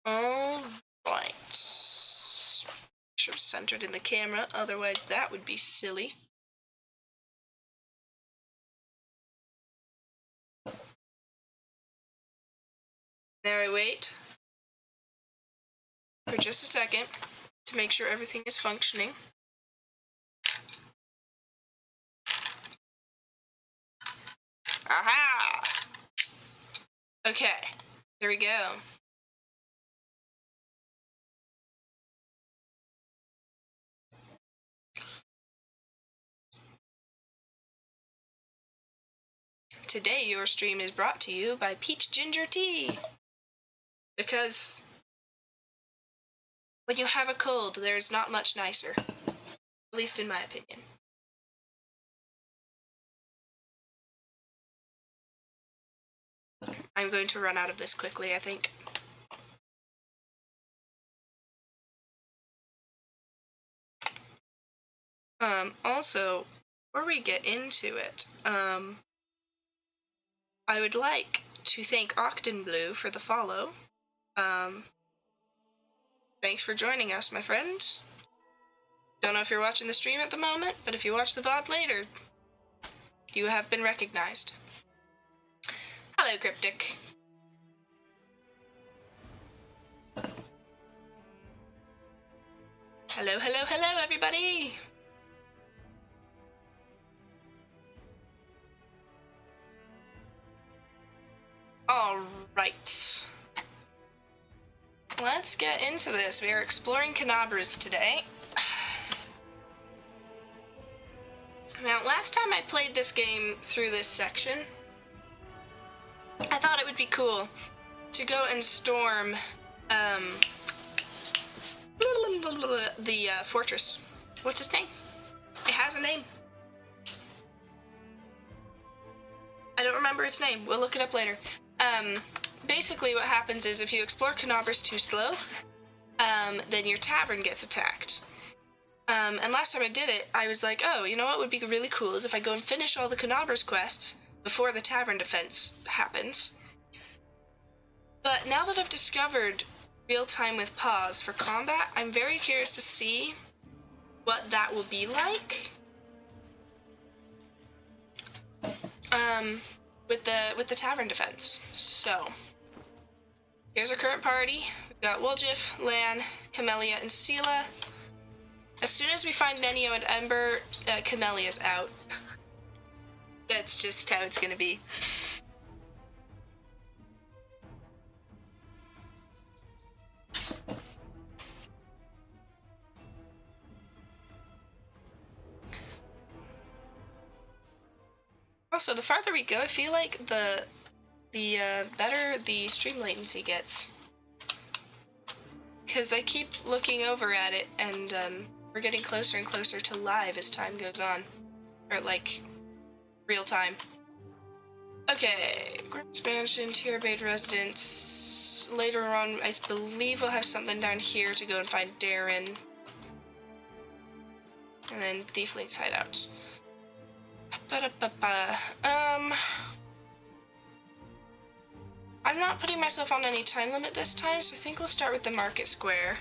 All right. Should have centered in the camera, otherwise that would be silly. Now I wait for just a second to make sure everything is functioning. Aha! Okay, there we go. Today your stream is brought to you by Peach Ginger Tea. Because when you have a cold, there's not much nicer. At least in my opinion. I'm going to run out of this quickly, I think. Also, before we get into it, I would like to thank Octenblue for the follow. Thanks for joining us, my friend. Don't know if you're watching the stream at the moment, but if you watch the VOD later, you have been recognized. Hello, Cryptic. Hello, hello, hello, everybody! Alright. Let's get into this. We are exploring Kenabres today. Now, last time I played this game through this section, I thought it would be cool to go and storm the fortress. What's its name? It has a name. I don't remember its name. We'll look it up later. Basically what happens is if you explore Kenabres too slow, then your tavern gets attacked. And last time I did it, I was like, oh, you know what would be really cool is if I go and finish all the Kenabres quests before the tavern defense happens. But now that I've discovered real time with pause for combat, I'm very curious to see what that will be like. With the tavern defense. So here's our current party. We've got Woljif, Lan, Camellia, and Sela. As soon as we find Nenio and Ember, Camellia's out. That's just how it's gonna be. Also, the farther we go, I feel like the better the stream latency gets. Because I keep looking over at it, and we're getting closer and closer to live as time goes on. Or, like, real time. Okay, group expansion, tier bait residence. Later on, I believe we'll have something down here to go and find Darren. And then Thiefling's hideout. I'm not putting myself on any time limit this time, so I think we'll start with the Market Square.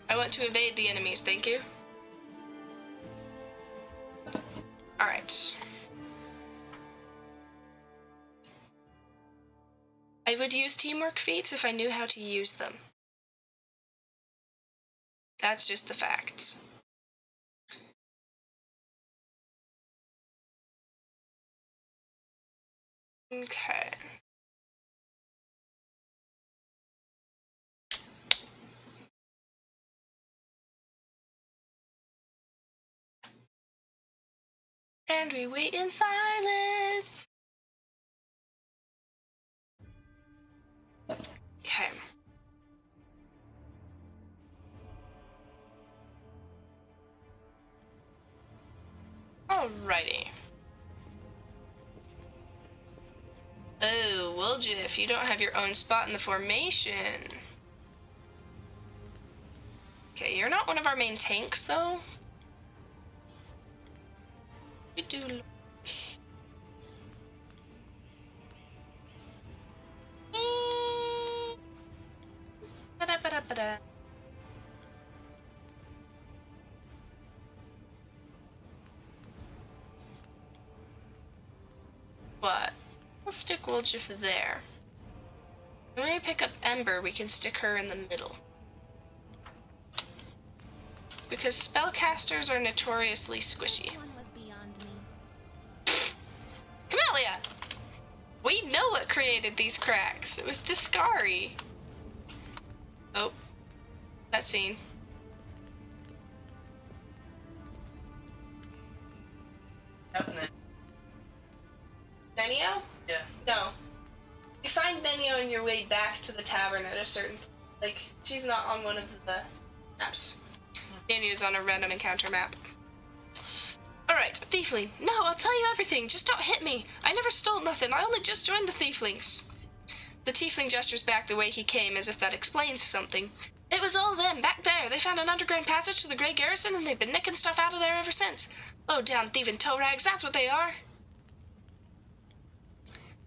I want to evade the enemies, thank you. Alright. I would use teamwork feats if I knew how to use them. That's just the facts. Okay. And we wait in silence. Okay. Alrighty. Oh, Woljif, you don't have your own spot in the formation. Okay, you're not one of our main tanks, though. do. Ba-da-ba-da-ba-da. What? We'll stick Woljif there. When we pick up Ember, we can stick her in the middle. Because spellcasters are notoriously squishy. Camellia! We know what created these cracks. It was Discari. Oh. That scene. Benio? Yeah. No. You find Benio on your way back to the tavern at a certain... Like, she's not on one of the maps. Benio's on a random encounter map. Alright, Thiefling. No, I'll tell you everything. Just don't hit me. I never stole nothing. I only just joined the Thieflings. The Tiefling gestures back the way he came, as if that explains something. It was all them, back there. They found an underground passage to the Grey Garrison, and they've been nicking stuff out of there ever since. Low-down thieving toe rags, that's what they are.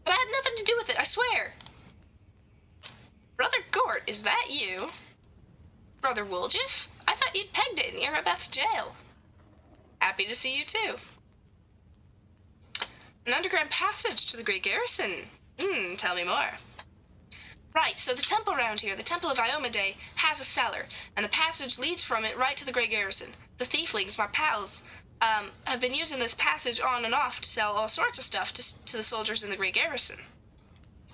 But I had nothing to do with it, I swear. Brother Gort, is that you? Brother Woljif? I thought you'd pegged it in Erebeth's jail. Happy to see you, too. An underground passage to the Grey Garrison. Tell me more. Right, so the temple around here, the Temple of Iomade, has a cellar, and the passage leads from it right to the Grey Garrison. The Thieflings, my pals, have been using this passage on and off to sell all sorts of stuff to the soldiers in the Grey Garrison.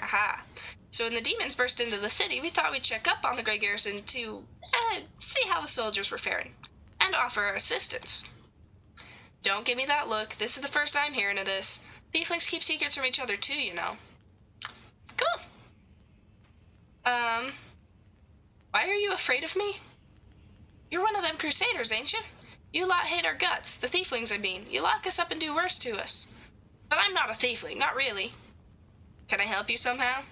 Aha. So when the demons burst into the city, we thought we'd check up on the Grey Garrison to see how the soldiers were faring, and offer our assistance. Don't give me that look. This is the first I'm hearing of this. Thieflings keep secrets from each other, too, you know. Cool. Why are you afraid of me? You're one of them crusaders, ain't you? You lot hate our guts. The Thieflings, I mean. You lock us up and do worse to us. But I'm not a Thiefling, not really. Can I help you somehow?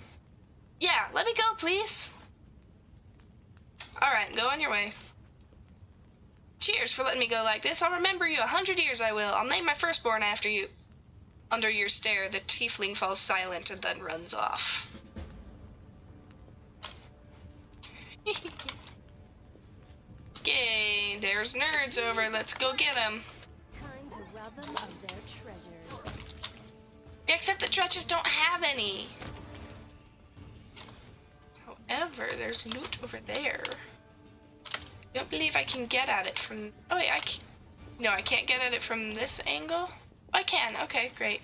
Yeah, let me go, please. Alright, go on your way. Cheers for letting me go like this. I'll remember you 100 years, I will. I'll name my firstborn after you. Under your stare, the Tiefling falls silent and then runs off. Yay, there's nerds over. Let's go get them. Time to rob them of their treasures. Except that dredges don't have any. However, there's loot over there. I don't believe I can get at it from... Oh wait, No, I can't get at it from this angle? Oh, I can. Okay, great.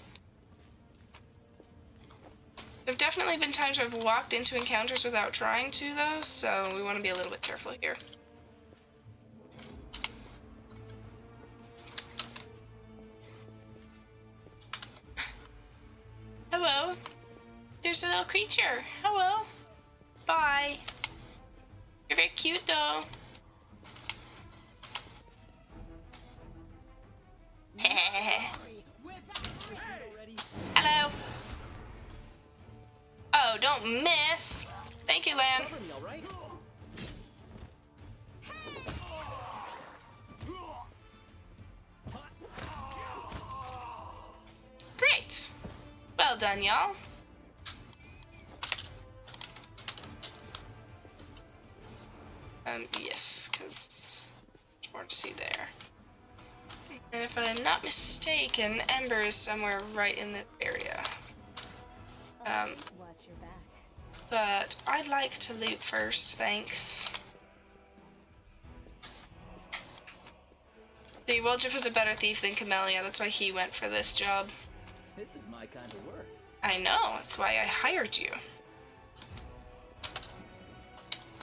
There have definitely been times where I've walked into encounters without trying to, though, so we want to be a little bit careful here. Hello. There's a little creature. Hello. Bye. You're very cute, though. Hello. Oh, don't miss. Thank you, Lan. Great. Well done, y'all. Yes, because there's more to see there. And if I'm not mistaken, Ember is somewhere right in this area. Watch your back. But I'd like to loot first, thanks. See, Woljif was a better thief than Camellia, that's why he went for this job. This is my kind of work. I know, that's why I hired you.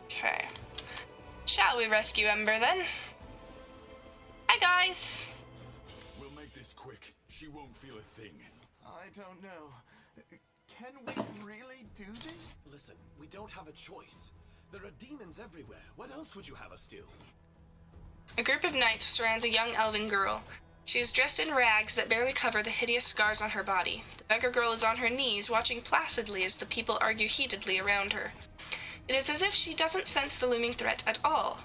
Okay. Shall we rescue Ember then? Hi guys! We'll make this quick. She won't feel a thing. I don't know. Can we really do this? Listen, we don't have a choice. There are demons everywhere. What else would you have us do? A group of knights surrounds a young elven girl. She is dressed in rags that barely cover the hideous scars on her body. The beggar girl is on her knees, watching placidly as the people argue heatedly around her. It is as if she doesn't sense the looming threat at all.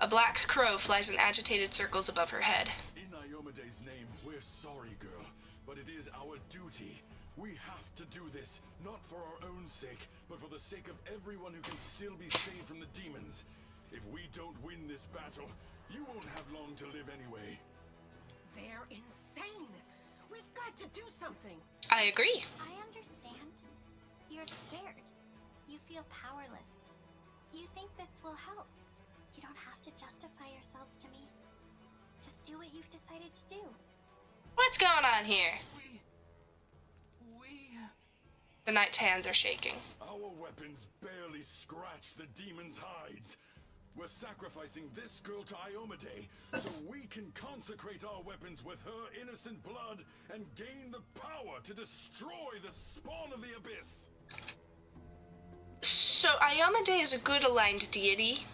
A black crow flies in agitated circles above her head. In Iomade Iomede's name, we're sorry, girl, but it is our duty. We have to do this, not for our own sake, but for the sake of everyone who can still be saved from the demons. If we don't win this battle, you won't have long to live anyway. They're insane. We've got to do something. I agree. I understand. You're scared. You feel powerless. You think this will help. You don't have to justify yourselves to me. Just do what you've decided to do. What's going on here? We... The knight's hands are shaking. Our weapons barely scratch the demon's hides. We're sacrificing this girl to Iomade so we can consecrate our weapons with her innocent blood and gain the power to destroy the spawn of the abyss. So Iomade is a good aligned deity.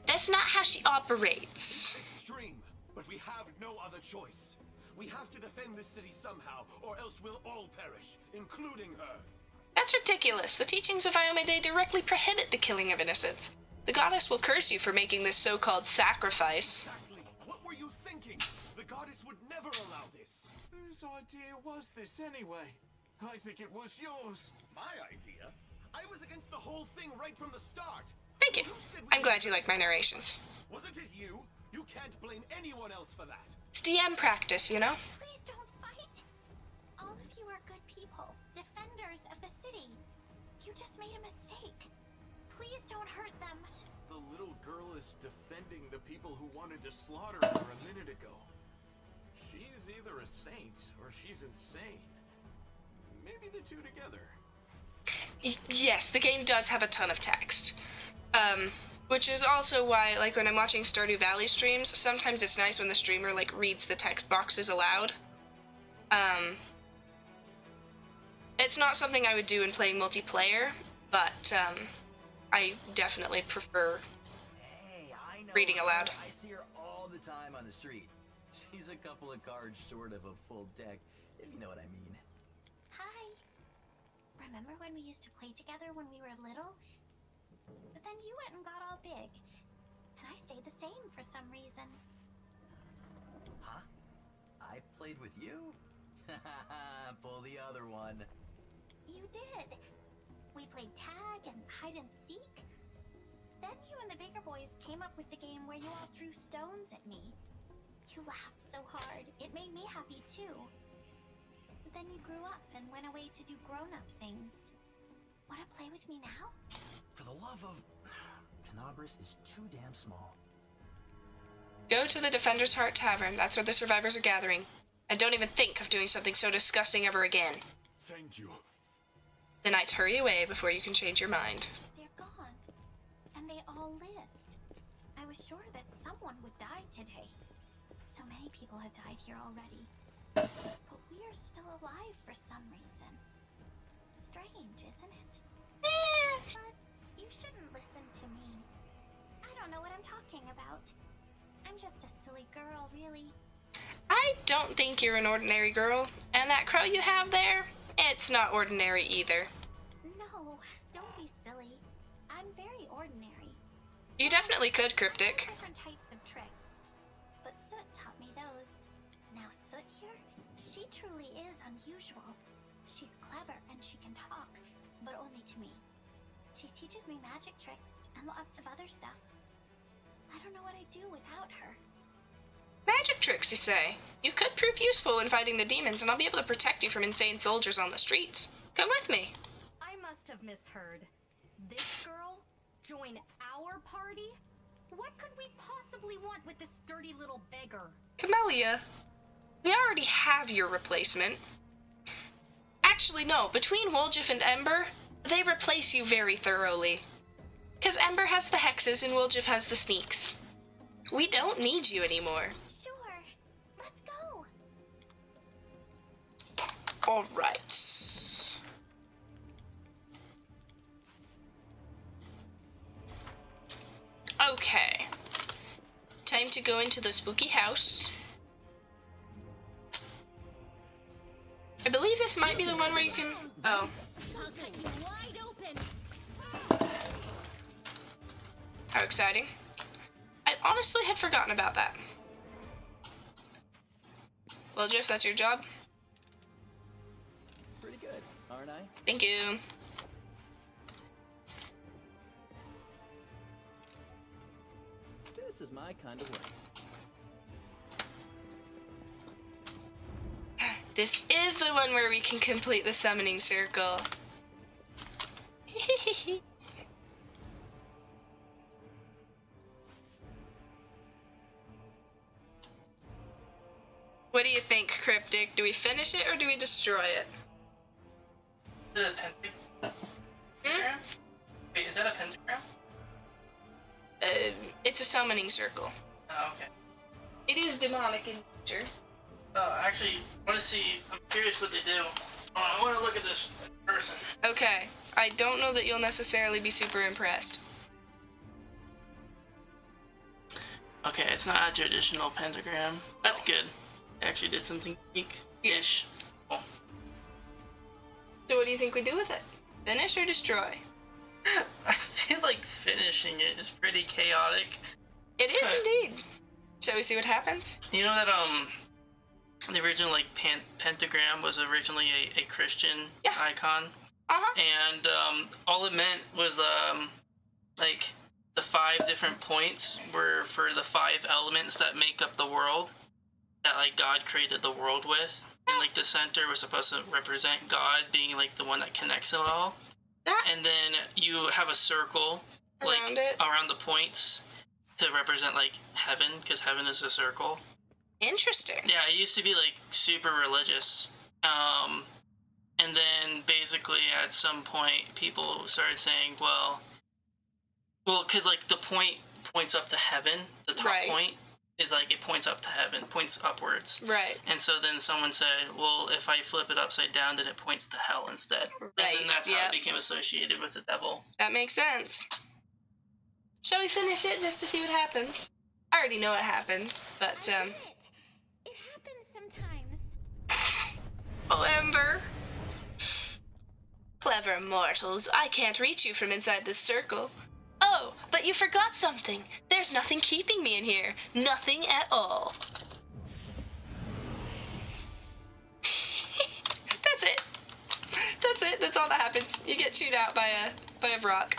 That's not how she operates. Extreme, but we have no other choice. We have to defend this city somehow, or else we'll all perish, including her. That's ridiculous. The teachings of Iomade directly prohibit the killing of innocents. The goddess will curse you for making this so-called sacrifice. Exactly. What were you thinking? The goddess would never allow this. Whose idea was this anyway? I think it was yours. My idea? I was against the whole thing right from the start. Thank you. Who said we I'm glad would you do like my this? narrations. Wasn't it you? You can't blame anyone else for that. It's DM practice, you know? Please don't fight. All of you are good people, defenders of the city. You just made a mistake. Please don't hurt them. The little girl is defending the people who wanted to slaughter her a minute ago. She's either a saint or she's insane. Maybe the two together. Yes, the game does have a ton of text. Which is also why, like, when I'm watching Stardew Valley streams, sometimes it's nice when the streamer, like, reads the text boxes aloud. It's not something I would do in playing multiplayer, but, I definitely prefer Hey, I know reading her. aloud. I see her all the time on the street. She's a couple of cards short of a full deck, if you know what I mean. Hi. Remember when we used to play together when we were little? But then you went and got all big. And I stayed the same for some reason. Huh? I played with you? Pull the other one. You did. We played tag and hide and seek. Then you and the bigger boys came up with the game where you all threw stones at me. You laughed so hard. It made me happy too. But then you grew up and went away to do grown-up things. Wanna play with me now? For the love of... Kenabres is too damn small. Go to the Defender's Heart Tavern. That's where the survivors are gathering. And don't even think of doing something so disgusting ever again. Thank you. The knights hurry away before you can change your mind. They're gone. And they all lived. I was sure that someone would die today. So many people have died here already. But we are still alive for some reason. Strange, isn't it? But you shouldn't listen to me. I don't know what I'm talking about. I'm just a silly girl, really. I don't think you're an ordinary girl. And that crow you have there, it's not ordinary either. No, don't be silly. I'm very ordinary. You definitely could, I Cryptic. know different types of tricks, but Soot taught me those. Now Soot here, she truly is unusual. She's clever and she can talk, but only to me. She teaches me magic tricks and lots of other stuff. I don't know what I'd do without her. Magic tricks, you say? You could prove useful in fighting the demons, and I'll be able to protect you from insane soldiers on the streets. Come with me. I must have misheard. This girl? Join our party? What could we possibly want with this dirty little beggar? Camellia, we already have your replacement. Actually, no. Between Woljif and Ember, they replace you very thoroughly. Because Ember has the hexes and Woljif has the sneaks. We don't need you anymore. Sure, let's go. Alright. Okay. Time to go into the spooky house. I believe this might be the one where you can... Oh. I'll cut you wide open. How exciting. I honestly had forgotten about that. Well, Jeff, that's your job. Pretty good, aren't I? Thank you. This is my kind of work. This is the one where we can complete the summoning circle. What do you think, Cryptic? Do we finish it or do we destroy it? Is it a pentagram? Wait, is that a pentagram? It's a summoning circle. Oh, okay. It is demonic in nature. Actually, I want to see. I'm curious what they do. I want to look at this person. Okay, I don't know that you'll necessarily be super impressed. Okay, it's not a traditional pentagram. That's good. I actually did something unique-ish. Cool. So what do you think we do with it? Finish or destroy? I feel like finishing it is pretty chaotic. It is indeed. Shall we see what happens? You know that the original like pentagram was originally a Christian icon, and all it meant was like the 5 different points were for the 5 elements that make up the world that like God created the world with, and like the center was supposed to represent God being like the one that connects it all, and then you have a circle like around the points to represent like heaven, because heaven is a circle. Interesting. Yeah, I used to be like super religious, and then basically at some point people started saying, well, because like the point points up to heaven, the top point is like it points up to heaven, points upwards. Right. And so then someone said, well, if I flip it upside down, then it points to hell instead. Right. And then that's how it became associated with the devil. That makes sense. Shall we finish it just to see what happens? I already know what happens, but It happens sometimes. Oh, Ember. Clever mortals, I can't reach you from inside this circle. Oh, but you forgot something. There's nothing keeping me in here. Nothing at all. That's it. That's it. That's all that happens. You get chewed out by a rock.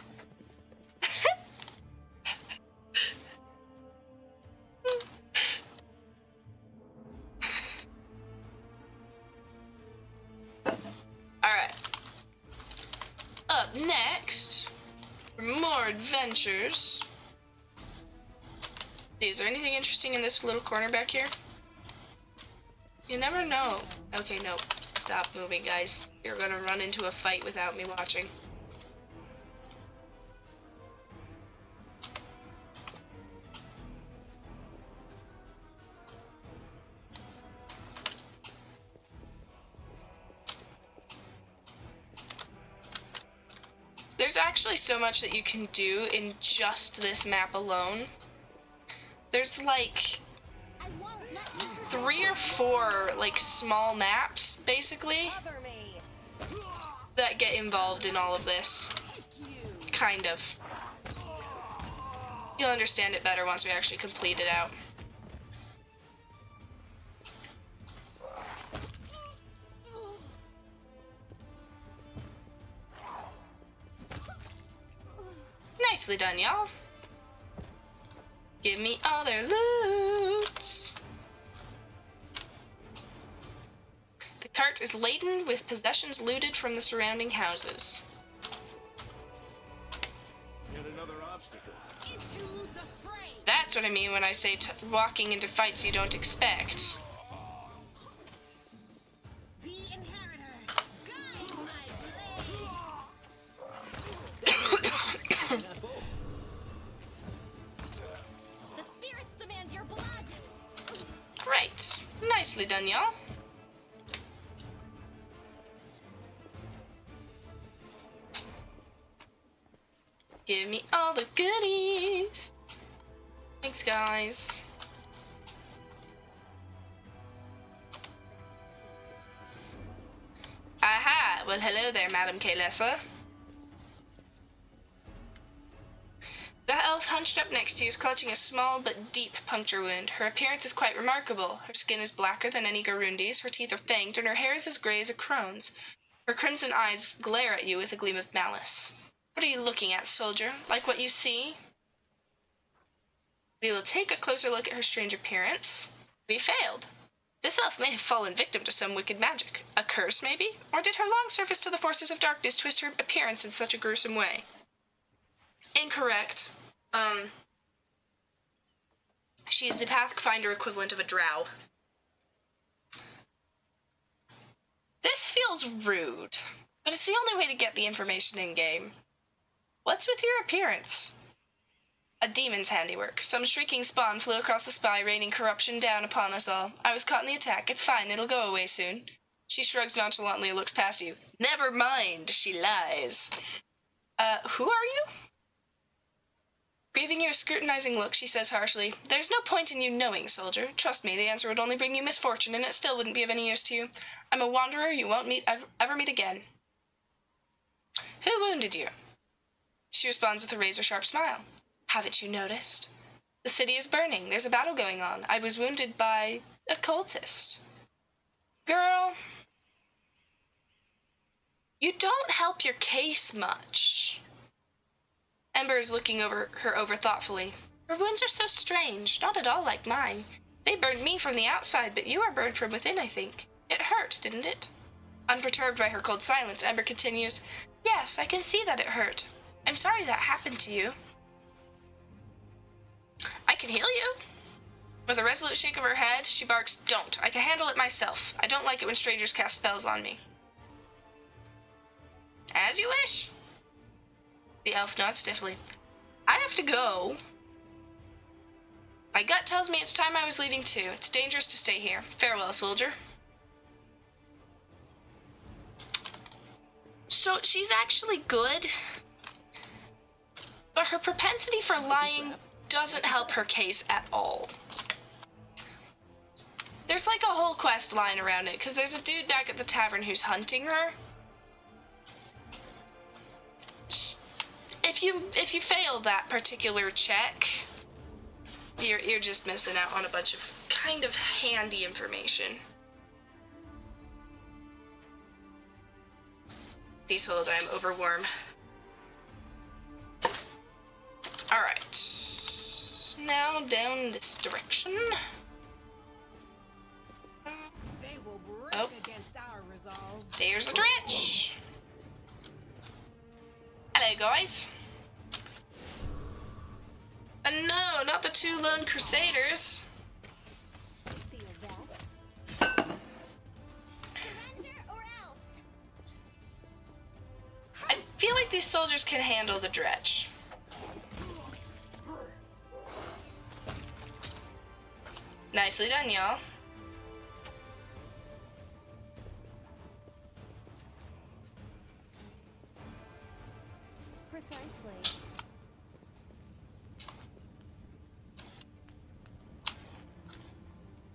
Alright. Up next, for more adventures. Is there anything interesting in this little corner back here? You never know. Okay, no. Stop moving, guys. You're gonna run into a fight without me watching. There's actually so much that you can do in just this map alone. There's like 3 or 4 like small maps basically that get involved in all of this. Kind of. You'll understand it better once we actually complete it out. Nicely done, y'all. Give me all their loot. The cart is laden with possessions looted from the surrounding houses. Yet another obstacle. Into the fray. That's what I mean when I say walking into fights you don't expect. The inheritor. Guide my blade. The spirits demand your blood. Right. Nicely done, y'all. Give me all the goodies. Thanks, guys. Aha! Well, hello there, Madam Kaylessa. The elf hunched up next to you is clutching a small but deep puncture wound. Her appearance is quite remarkable. Her skin is blacker than any Garundi's, her teeth are fanged, and her hair is as grey as a crone's. Her crimson eyes glare at you with a gleam of malice. What are you looking at, soldier? Like what you see? We will take a closer look at her strange appearance. We failed. This elf may have fallen victim to some wicked magic. A curse, maybe? Or did her long service to the forces of darkness twist her appearance in such a gruesome way? Incorrect. She is the Pathfinder equivalent of a drow. This feels rude, but it's the only way to get the information in-game. What's with your appearance? A demon's handiwork. Some shrieking spawn flew across the sky, raining corruption down upon us all. I was caught in the attack. It's fine. It'll go away soon. She shrugs nonchalantly and looks past you. Never mind. She lies. Who are you? Giving you a scrutinizing look, she says harshly, There's no point in you knowing, soldier. Trust me, the answer would only bring you misfortune, and it still wouldn't be of any use to you. I'm a wanderer you won't ever meet again. Who wounded you? She responds with a razor-sharp smile. Haven't you noticed? The city is burning. There's a battle going on. I was wounded by a cultist. Girl, you don't help your case much. Ember is looking her over thoughtfully. Her wounds are so strange, not at all like mine. They burned me from the outside, but you are burned from within, I think. It hurt, didn't it? Unperturbed by her cold silence, Ember continues, Yes, I can see that it hurt. I'm sorry that happened to you. I can heal you. With a resolute shake of her head, she barks, Don't. I can handle it myself. I don't like it when strangers cast spells on me. As you wish. The elf nods stiffly. I have to go. My gut tells me it's time I was leaving too. It's dangerous to stay here. Farewell, soldier. So she's actually good, but her propensity for lying doesn't help her case at all. There's like a whole quest line around it, because there's a dude back at the tavern who's hunting her. If you fail that particular check, you're just missing out on a bunch of kind of handy information. Please hold, I'm overwarm. Alright. Now down this direction. They will break against our resolve. There's a drench. Hello, guys. And no, not the two lone crusaders. Feel that? Surrender or else. I feel like these soldiers can handle the dredge. Nicely done, y'all. Precisely.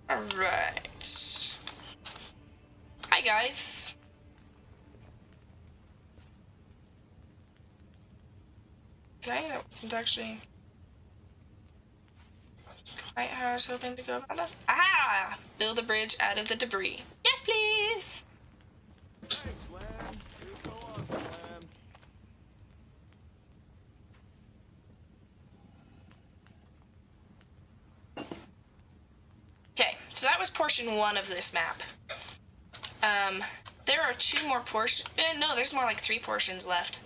Alright. Hi, guys. Okay, that wasn't actually quite how I was hoping to go about this. Ah! Build a bridge out of the debris. Yes, please! Thanks, Lamb. You're so awesome, Lamb. Okay, so that was portion 1 of this map. There are 2 more portions. No, there's more like 3 portions left.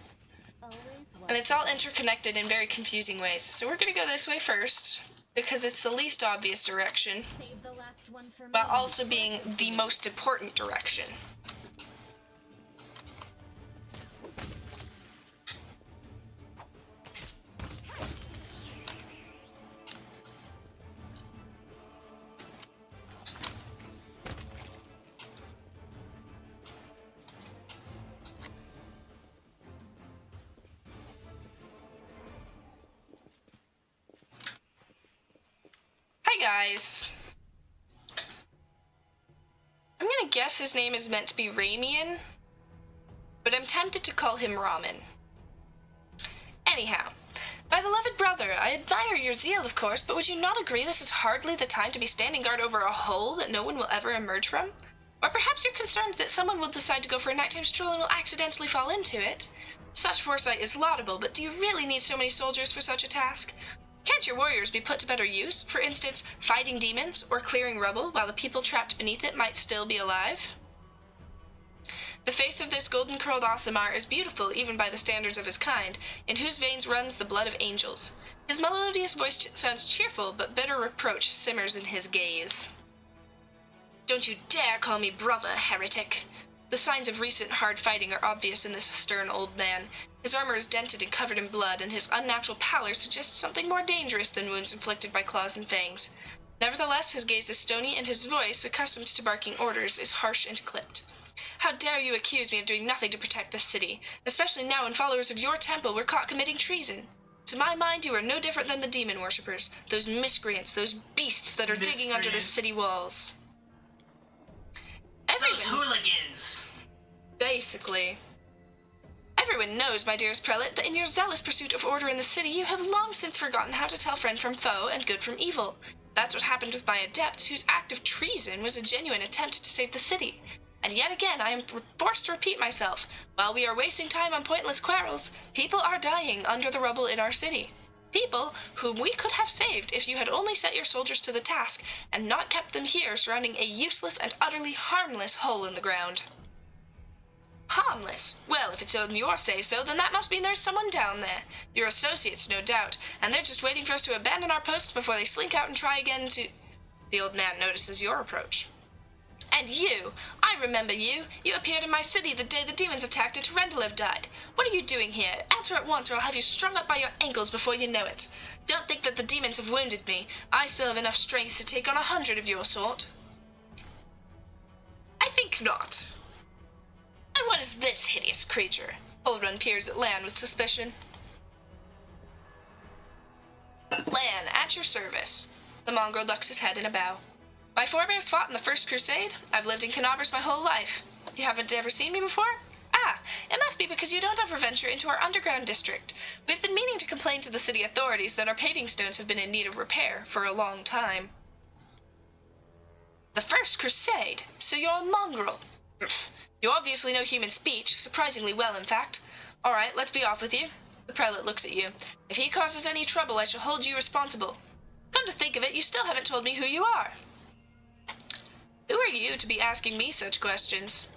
And it's all interconnected in very confusing ways. So we're gonna go this way first, because it's the least obvious direction, Save the last one for me. while also being the most important direction. Hi guys. I'm gonna guess his name is meant to be Ramian, but I'm tempted to call him Ramen. Anyhow, My beloved brother, I admire your zeal, of course, but would you not agree this is hardly the time to be standing guard over a hole that no one will ever emerge from? Or perhaps you're concerned that someone will decide to go for a nighttime stroll and will accidentally fall into it? Such foresight is laudable, but do you really need so many soldiers for such a task? Can't your warriors be put to better use, for instance, fighting demons or clearing rubble while the people trapped beneath it might still be alive? The face of this golden-curled Aasimar is beautiful even by the standards of his kind, in whose veins runs the blood of angels. His melodious voice sounds cheerful, but bitter reproach simmers in his gaze. Don't you dare call me brother, heretic! The signs of recent hard fighting are obvious in this stern old man. His armor is dented and covered in blood, and his unnatural pallor suggests something more dangerous than wounds inflicted by claws and fangs. Nevertheless, his gaze is stony, and his voice, accustomed to barking orders, is harsh and clipped. How dare you accuse me of doing nothing to protect this city, especially now when followers of your temple were caught committing treason? To my mind, you are no different than the demon worshippers, those miscreants, those beasts that are digging under the city walls. Those hooligans! Basically. Everyone knows, my dearest prelate, that in your zealous pursuit of order in the city, you have long since forgotten how to tell friend from foe and good from evil. That's what happened with my adept, whose act of treason was a genuine attempt to save the city. And yet again, I am forced to repeat myself. While we are wasting time on pointless quarrels, people are dying under the rubble in our city. People whom we could have saved if you had only set your soldiers to the task and not kept them here surrounding a useless and utterly harmless hole in the ground. Harmless? Well, if it's on your say-so, then that must mean there's someone down there. Your associates, no doubt, and they're just waiting for us to abandon our posts before they slink out and try again to... The old man notices your approach. And you! I remember you! You appeared in my city the day the demons attacked and Terendelev died. What are you doing here? Answer at once or I'll have you strung up by your ankles before you know it. Don't think that the demons have wounded me. I still have enough strength to take on 100 of your sort. I think not. And what is this hideous creature? Holrun peers at Lan with suspicion. Lan, at your service. The mongrel ducks his head in a bow. My forebears fought in the First Crusade. I've lived in Kenabres my whole life. You haven't ever seen me before? Ah, it must be because you don't ever venture into our underground district. We've been meaning to complain to the city authorities that our paving stones have been in need of repair for a long time. The First Crusade? So you're a mongrel? You obviously know human speech, surprisingly well, in fact. All right, let's be off with you. The prelate looks at you. If he causes any trouble, I shall hold you responsible. Come to think of it, you still haven't told me who you are. Who are you to be asking me such questions?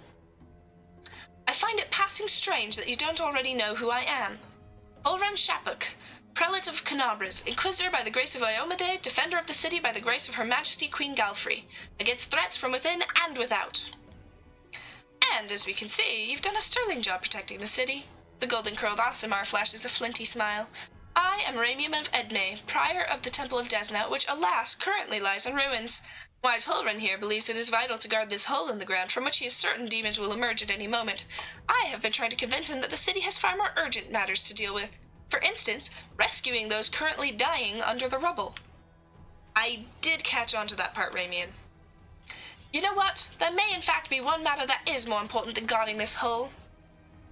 I find it passing strange that you don't already know who I am. Holrun Shapuk, prelate of Kenabres, inquisitor by the grace of Iomade, defender of the city by the grace of Her Majesty Queen Galfrey, against threats from within and without. And, as we can see, you've done a sterling job protecting the city. The golden-curled Aasimar flashes a flinty smile. I am Ramium of Edme, prior of the Temple of Desna, which, alas, currently lies in ruins. Wise Holrun here believes it is vital to guard this hole in the ground from which he is certain demons will emerge at any moment. I have been trying to convince him that the city has far more urgent matters to deal with. For instance, rescuing those currently dying under the rubble. I did catch on to that part, Ramian. You know what? There may in fact be one matter that is more important than guarding this hole.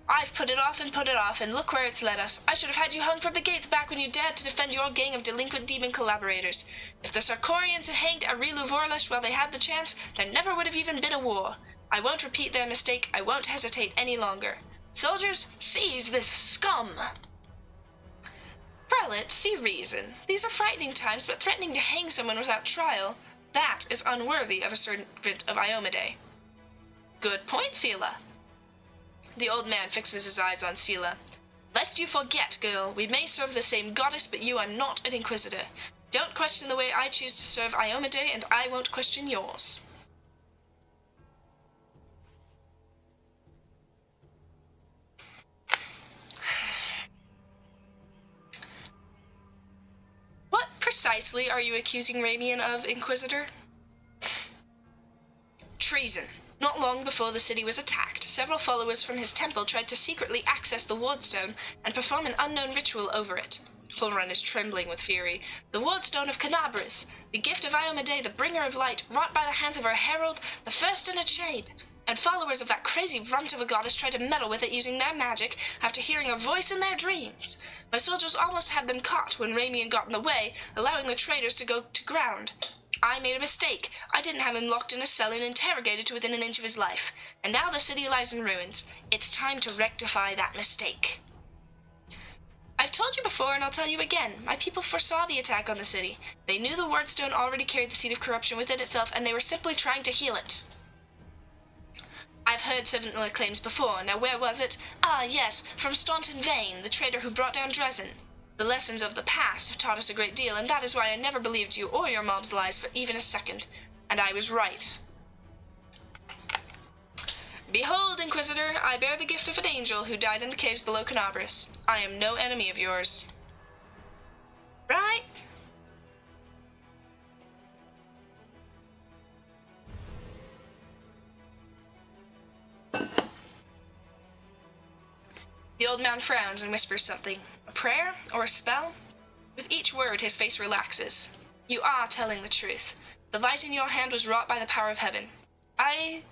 I've put it off, and look where it's led us. I should have had you hung from the gates back when you dared to defend your gang of delinquent demon collaborators. If the Sarkorians had hanged Arilu Vorlesh while they had the chance, there never would have even been a war. I won't repeat their mistake. I won't hesitate any longer. Soldiers, seize this scum! Prelate, see reason. These are frightening times, but threatening to hang someone without trial, that is unworthy of a servant of Iomade. Good point, Sela. The old man fixes his eyes on Sela. Lest you forget, girl, we may serve the same goddess, but you are not an inquisitor. Don't question the way I choose to serve Iomade, and I won't question yours. What precisely are you accusing Ramian of, Inquisitor? Treason. Not long before the city was attacked, several followers from his temple tried to secretly access the wardstone and perform an unknown ritual over it. Holrun is trembling with fury. The wardstone of Kenabres, the gift of Iomade, the bringer of light, wrought by the hands of her herald, the first in a chain. and followers of that crazy runt of a goddess tried to meddle with it using their magic after hearing a voice in their dreams. My soldiers almost had them caught when Ramian got in the way, allowing the traitors to go to ground. I made a mistake. I didn't have him locked in a cell and interrogated to within an inch of his life. And now the city lies in ruins. It's time to rectify that mistake. I've told you before, and I'll tell you again. My people foresaw the attack on the city. They knew the Wardstone already carried the seed of corruption within itself, and they were simply trying to heal it. I've heard similar claims before. Now where was it? Ah, yes, from Staunton Vane, the traitor who brought down Dresden. The lessons of the past have taught us a great deal, and that is why I never believed you or your mob's lies for even a second. And I was right. Behold, Inquisitor, I bear the gift of an angel who died in the caves below Kenabres. I am no enemy of yours. Right? The old man frowns and whispers something. A prayer or a spell? With each word, his face relaxes. You are telling the truth. The light in your hand was wrought by the power of heaven. I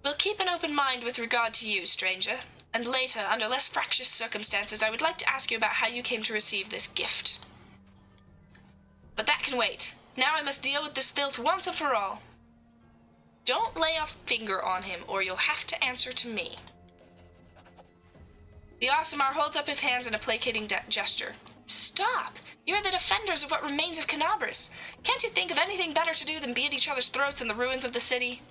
will keep an open mind with regard to you, stranger. And later, under less fractious circumstances, I would like to ask you about how you came to receive this gift. But that can wait. Now I must deal with this filth once and for all. Don't lay a finger on him, or you'll have to answer to me. The Aasimar holds up his hands in a placating gesture. Stop! You're the defenders of what remains of Kenabres. Can't you think of anything better to do than be at each other's throats in the ruins of the city?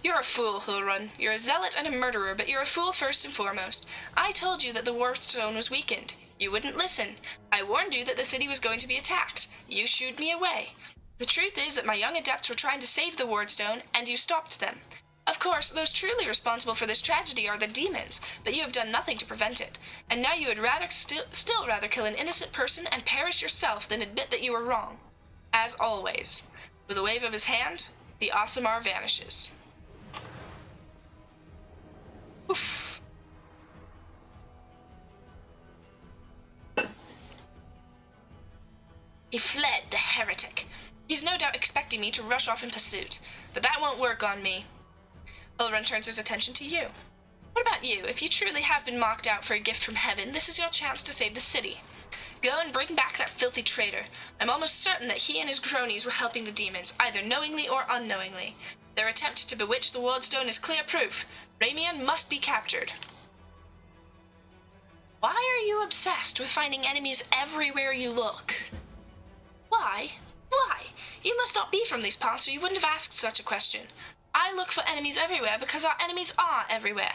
You're a fool, Hulrun. You're a zealot and a murderer, but you're a fool first and foremost. I told you that the Wardstone was weakened. You wouldn't listen. I warned you that the city was going to be attacked. You shooed me away. The truth is that my young adepts were trying to save the Wardstone, and you stopped them. Of course, those truly responsible for this tragedy are the demons, but you have done nothing to prevent it. And now you would still rather kill an innocent person and perish yourself than admit that you were wrong. As always. With a wave of his hand, the Aasimar vanishes. Oof. He fled, the heretic. He's no doubt expecting me to rush off in pursuit, but that won't work on me. Ulrun turns his attention to you. What about you? If you truly have been marked out for a gift from heaven, this is your chance to save the city. Go and bring back that filthy traitor. I'm almost certain that he and his cronies were helping the demons, either knowingly or unknowingly. Their attempt to bewitch the Wardstone is clear proof. Ramian must be captured. Why are you obsessed with finding enemies everywhere you look? Why? Why? You must not be from these parts, or you wouldn't have asked such a question. I look for enemies everywhere because our enemies are everywhere.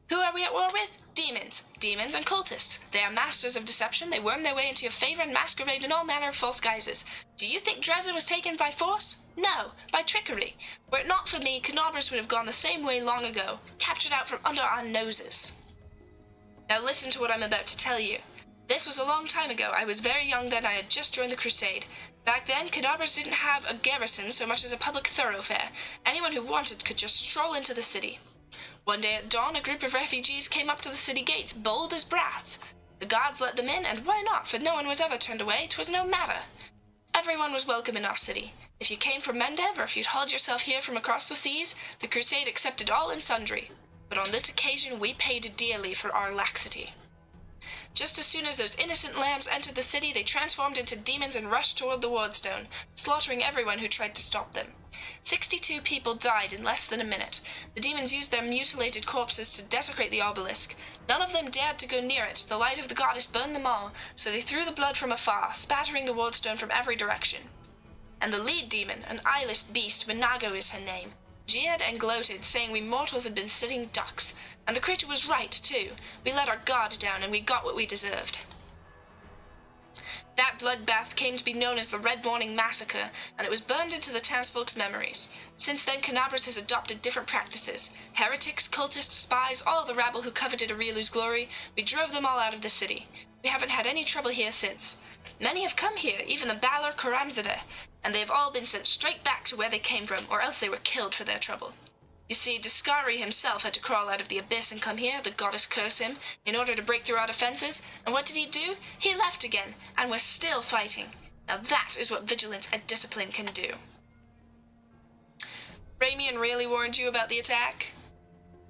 Who are we at war with? Demons. Demons and cultists. They are masters of deception. They worm their way into your favor and masquerade in all manner of false guises. Do you think Dresden was taken by force? No, by trickery. Were it not for me, Kenabres would have gone the same way long ago, captured out from under our noses. Now listen to what I'm about to tell you. This was a long time ago. I was very young then. I had just joined the Crusade. Back then, Kenabres didn't have a garrison so much as a public thoroughfare. Anyone who wanted could just stroll into the city. One day at dawn, a group of refugees came up to the city gates, bold as brass. The guards let them in, and why not? For no one was ever turned away. 'Twas no matter. Everyone was welcome in our city. If you came from Mendev, or if you'd hauled yourself here from across the seas, the Crusade accepted all and sundry. But on this occasion, we paid dearly for our laxity. Just as soon as those innocent lambs entered the city, they transformed into demons and rushed toward the Wardstone, slaughtering everyone who tried to stop them. 62 people died in less than a minute. The demons used their mutilated corpses to desecrate the obelisk. None of them dared to go near it. The light of the goddess burned them all, so they threw the blood from afar, spattering the Wardstone from every direction. And the lead demon, an eyeless beast, Minago is her name, jeered and gloated, saying we mortals had been sitting ducks. And the creature was right, too. We let our guard down, and we got what we deserved. That bloodbath came to be known as the Red Morning Massacre, and it was burned into the townsfolk's memories. Since then, Kenabres has adopted different practices. Heretics, cultists, spies, all the rabble who coveted Aurilu's glory, we drove them all out of the city. We haven't had any trouble here since. Many have come here, even the Balor Karamzadeh, and they have all been sent straight back to where they came from, or else they were killed for their trouble. You see, Discari himself had to crawl out of the abyss and come here, the goddess curse him, in order to break through our defenses, and what did he do? He left again, and we're still fighting. Now that is what vigilance and discipline can do. Ramian really warned you about the attack?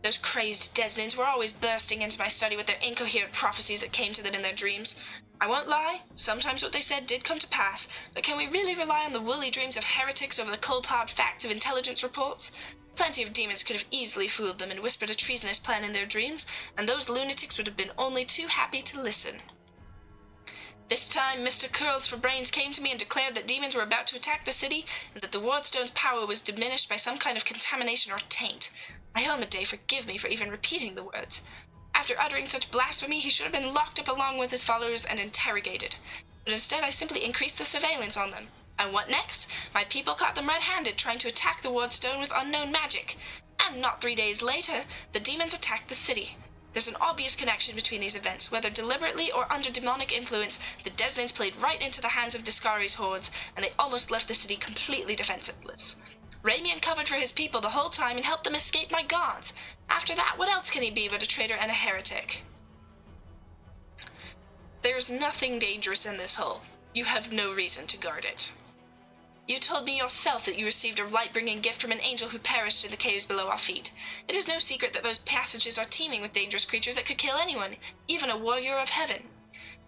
Those crazed Desnins were always bursting into my study with their incoherent prophecies that came to them in their dreams. I won't lie, sometimes what they said did come to pass, but can we really rely on the woolly dreams of heretics over the cold hard facts of intelligence reports? Plenty of demons could have easily fooled them and whispered a treasonous plan in their dreams, and those lunatics would have been only too happy to listen. This time, Mr. Curls for Brains came to me and declared that demons were about to attack the city, and that the Wardstone's power was diminished by some kind of contamination or taint. Iomade, forgive me for even repeating the words. After uttering such blasphemy, he should have been locked up along with his followers and interrogated. But instead, I simply increased the surveillance on them. And what next? My people caught them red-handed, trying to attack the Wardstone with unknown magic. And not 3 days later, the demons attacked the city. There's an obvious connection between these events. Whether deliberately or under demonic influence, the Desnins played right into the hands of Discari's hordes, and they almost left the city completely defenseless. Ramian covered for his people the whole time and helped them escape my gods. After that, what else can he be but a traitor and a heretic? There's nothing dangerous in this hole. You have no reason to guard it. You told me yourself that you received a light-bringing gift from an angel who perished in the caves below our feet. It is no secret that those passages are teeming with dangerous creatures that could kill anyone, even a warrior of heaven.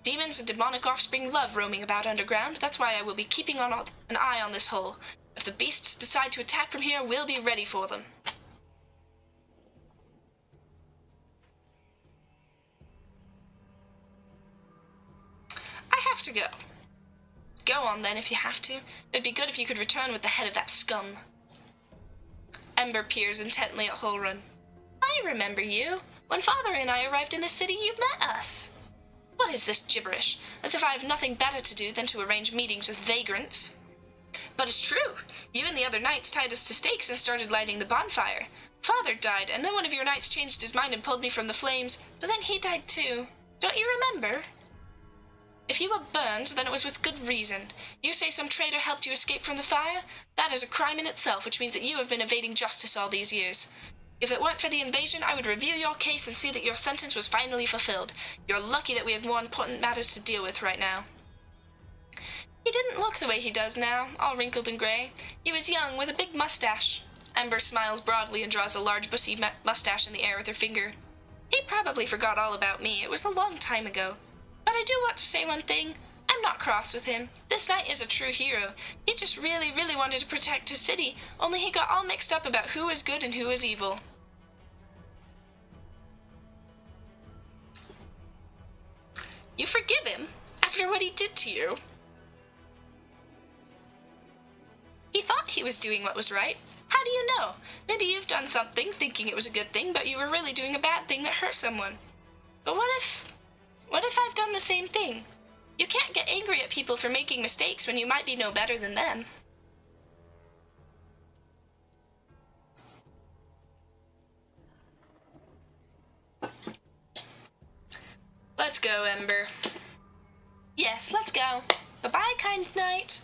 Demons and demonic offspring love roaming about underground. That's why I will be keeping an eye on this hole. If the beasts decide to attack from here, we'll be ready for them. I have to go. Go on, then, if you have to. It'd be good if you could return with the head of that scum. Ember peers intently at Holrun. I remember you. When Father and I arrived in the city, you met us. What is this gibberish? As if I have nothing better to do than to arrange meetings with vagrants. But it's true. You and the other knights tied us to stakes and started lighting the bonfire. Father died, and then one of your knights changed his mind and pulled me from the flames, but then he died too. Don't you remember? If you were burned, then it was with good reason. You say some traitor helped you escape from the fire? That is a crime in itself, which means that you have been evading justice all these years. If it weren't for the invasion, I would review your case and see that your sentence was finally fulfilled. You're lucky that we have more important matters to deal with right now. He didn't look the way he does now, all wrinkled and gray. He was young, with a big mustache. Ember smiles broadly and draws a large bushy mustache in the air with her finger. He probably forgot all about me. It was a long time ago. But I do want to say one thing. I'm not cross with him. This knight is a true hero. He just really wanted to protect his city, only he got all mixed up about who was good and who was evil. You forgive him? After what he did to you? He thought he was doing what was right. How do you know? Maybe you've done something thinking it was a good thing, but you were really doing a bad thing that hurt someone. But what if I've done the same thing? You can't get angry at people for making mistakes when you might be no better than them. Let's go, Ember. Yes, let's go. Bye-bye, kind knight.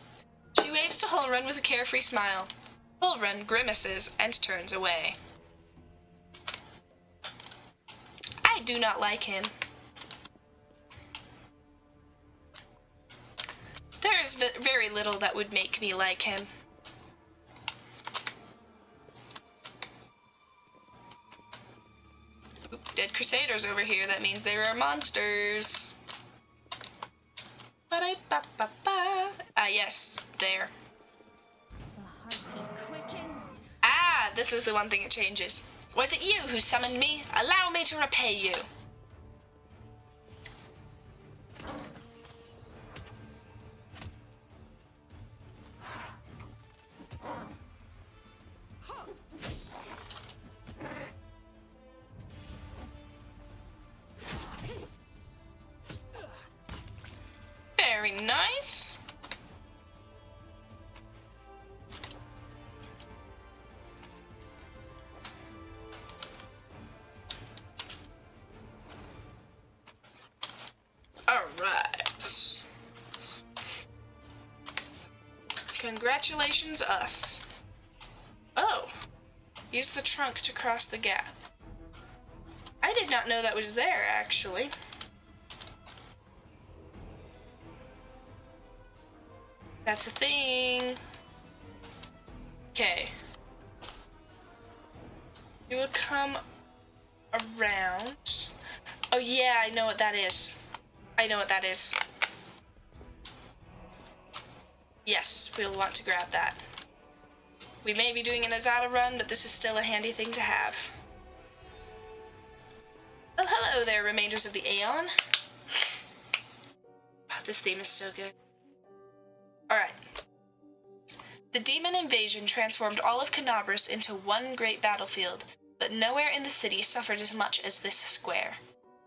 She waves to Holrun with a carefree smile. Holrun grimaces and turns away. I do not like him. There is very little that would make me like him. Oop, dead crusaders over here. That means there are monsters. Ba-da-ba-ba-ba. Ah, yes, there. The heartbeat quickens. Ah, this is the one thing it changes. Was it you who summoned me? Allow me to repay you. Very nice. All right. Congratulations, us. Oh. Use the trunk to cross the gap. I did not know that was there, actually. That's a thing. Okay. You will come around. Oh yeah, I know what that is. I know what that is. Yes, we'll want to grab that. We may be doing an Azata run, but this is still a handy thing to have. Well, hello there, remainders of the Aeon. This theme is so good. Alright. The demon invasion transformed all of Kenabres into one great battlefield, but nowhere in the city suffered as much as this square.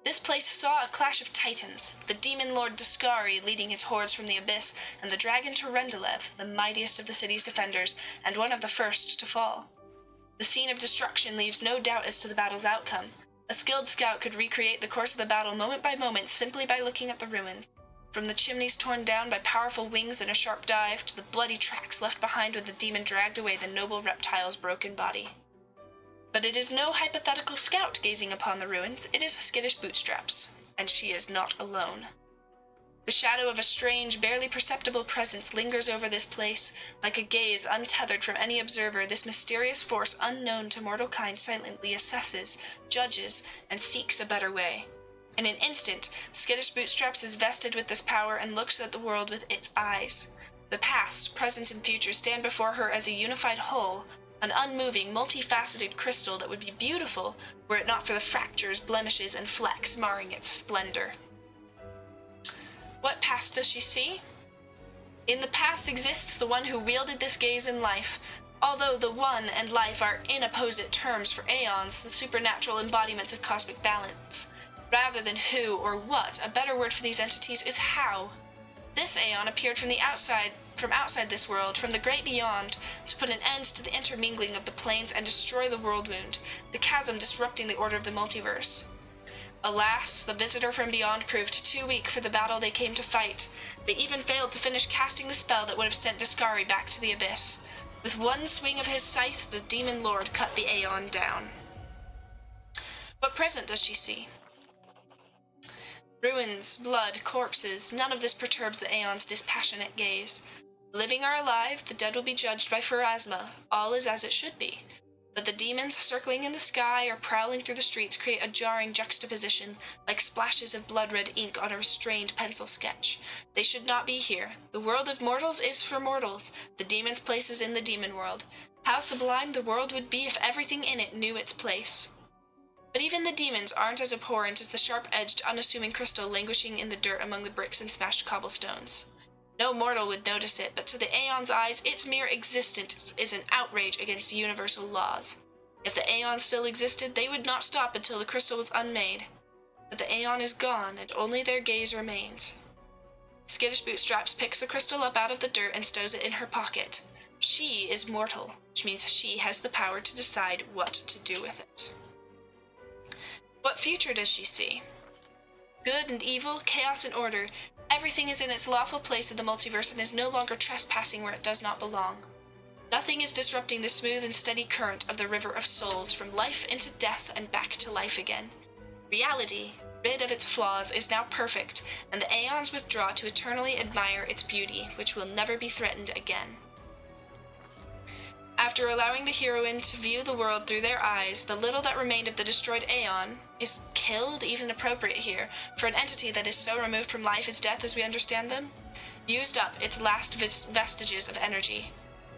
This place saw a clash of titans, the demon lord Daskari leading his hordes from the abyss, and the dragon Turendelev, the mightiest of the city's defenders, and one of the first to fall. The scene of destruction leaves no doubt as to the battle's outcome. A skilled scout could recreate the course of the battle moment by moment simply by looking at the ruins. From the chimneys torn down by powerful wings in a sharp dive, to the bloody tracks left behind when the demon dragged away the noble reptile's broken body. But it is no hypothetical scout gazing upon the ruins, it is Skittish Bootstraps, and she is not alone. The shadow of a strange, barely perceptible presence lingers over this place. Like a gaze untethered from any observer, this mysterious force unknown to mortal kind silently assesses, judges, and seeks a better way. In an instant, Skittish Bootstraps is vested with this power and looks at the world with its eyes. The past, present, and future stand before her as a unified whole, an unmoving, multifaceted crystal that would be beautiful were it not for the fractures, blemishes, and flecks marring its splendor. What past does she see? In the past exists the one who wielded this gaze in life. Although the one and life are in opposite terms for Aeons, the supernatural embodiments of cosmic balance. Rather than who or what, a better word for these entities is how. This Aeon appeared from outside this world, from the great beyond, to put an end to the intermingling of the planes and destroy the world wound, the chasm disrupting the order of the multiverse. Alas, the visitor from beyond proved too weak for the battle they came to fight. They even failed to finish casting the spell that would have sent Daskari back to the abyss. With one swing of his scythe, the demon lord cut the Aeon down. What present does she see? Ruins, blood, corpses, none of this perturbs the Aeon's dispassionate gaze. The living are alive, the dead will be judged by Pharasma. All is as it should be. But the demons circling in the sky or prowling through the streets create a jarring juxtaposition, like splashes of blood-red ink on a restrained pencil sketch. They should not be here. The world of mortals is for mortals. The demons' place is in the demon world. How sublime the world would be if everything in it knew its place. But even the demons aren't as abhorrent as the sharp-edged, unassuming crystal languishing in the dirt among the bricks and smashed cobblestones. No mortal would notice it, but to the Aeon's eyes, its mere existence is an outrage against universal laws. If the Aeon still existed, they would not stop until the crystal was unmade. But the Aeon is gone, and only their gaze remains. Skittish Bootstraps picks the crystal up out of the dirt and stows it in her pocket. She is mortal, which means she has the power to decide what to do with it. What future does she see? Good and evil, chaos and order, everything is in its lawful place in the multiverse and is no longer trespassing where it does not belong. Nothing is disrupting the smooth and steady current of the river of souls from life into death and back to life again. Reality, rid of its flaws, is now perfect, and the Aeons withdraw to eternally admire its beauty, which will never be threatened again. After allowing the heroine to view the world through their eyes, the little that remained of the destroyed Aeon is killed, even appropriate here, for an entity that is so removed from life as death as we understand them, used up its last vestiges of energy.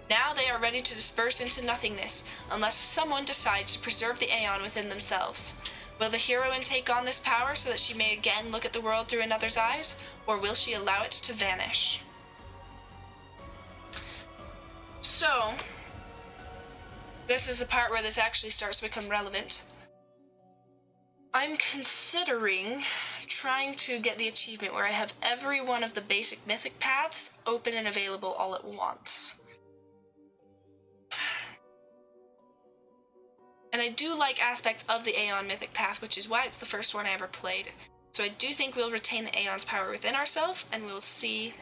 Now they are ready to disperse into nothingness, unless someone decides to preserve the Aeon within themselves. Will the heroine take on this power so that she may again look at the world through another's eyes, or will she allow it to vanish? So, this is the part where this actually starts to become relevant. I'm considering trying to get the achievement where I have every one of the basic mythic paths open and available all at once. And I do like aspects of the Aeon mythic path, which is why it's the first one I ever played. So I do think we'll retain the Aeon's power within ourselves, and we'll see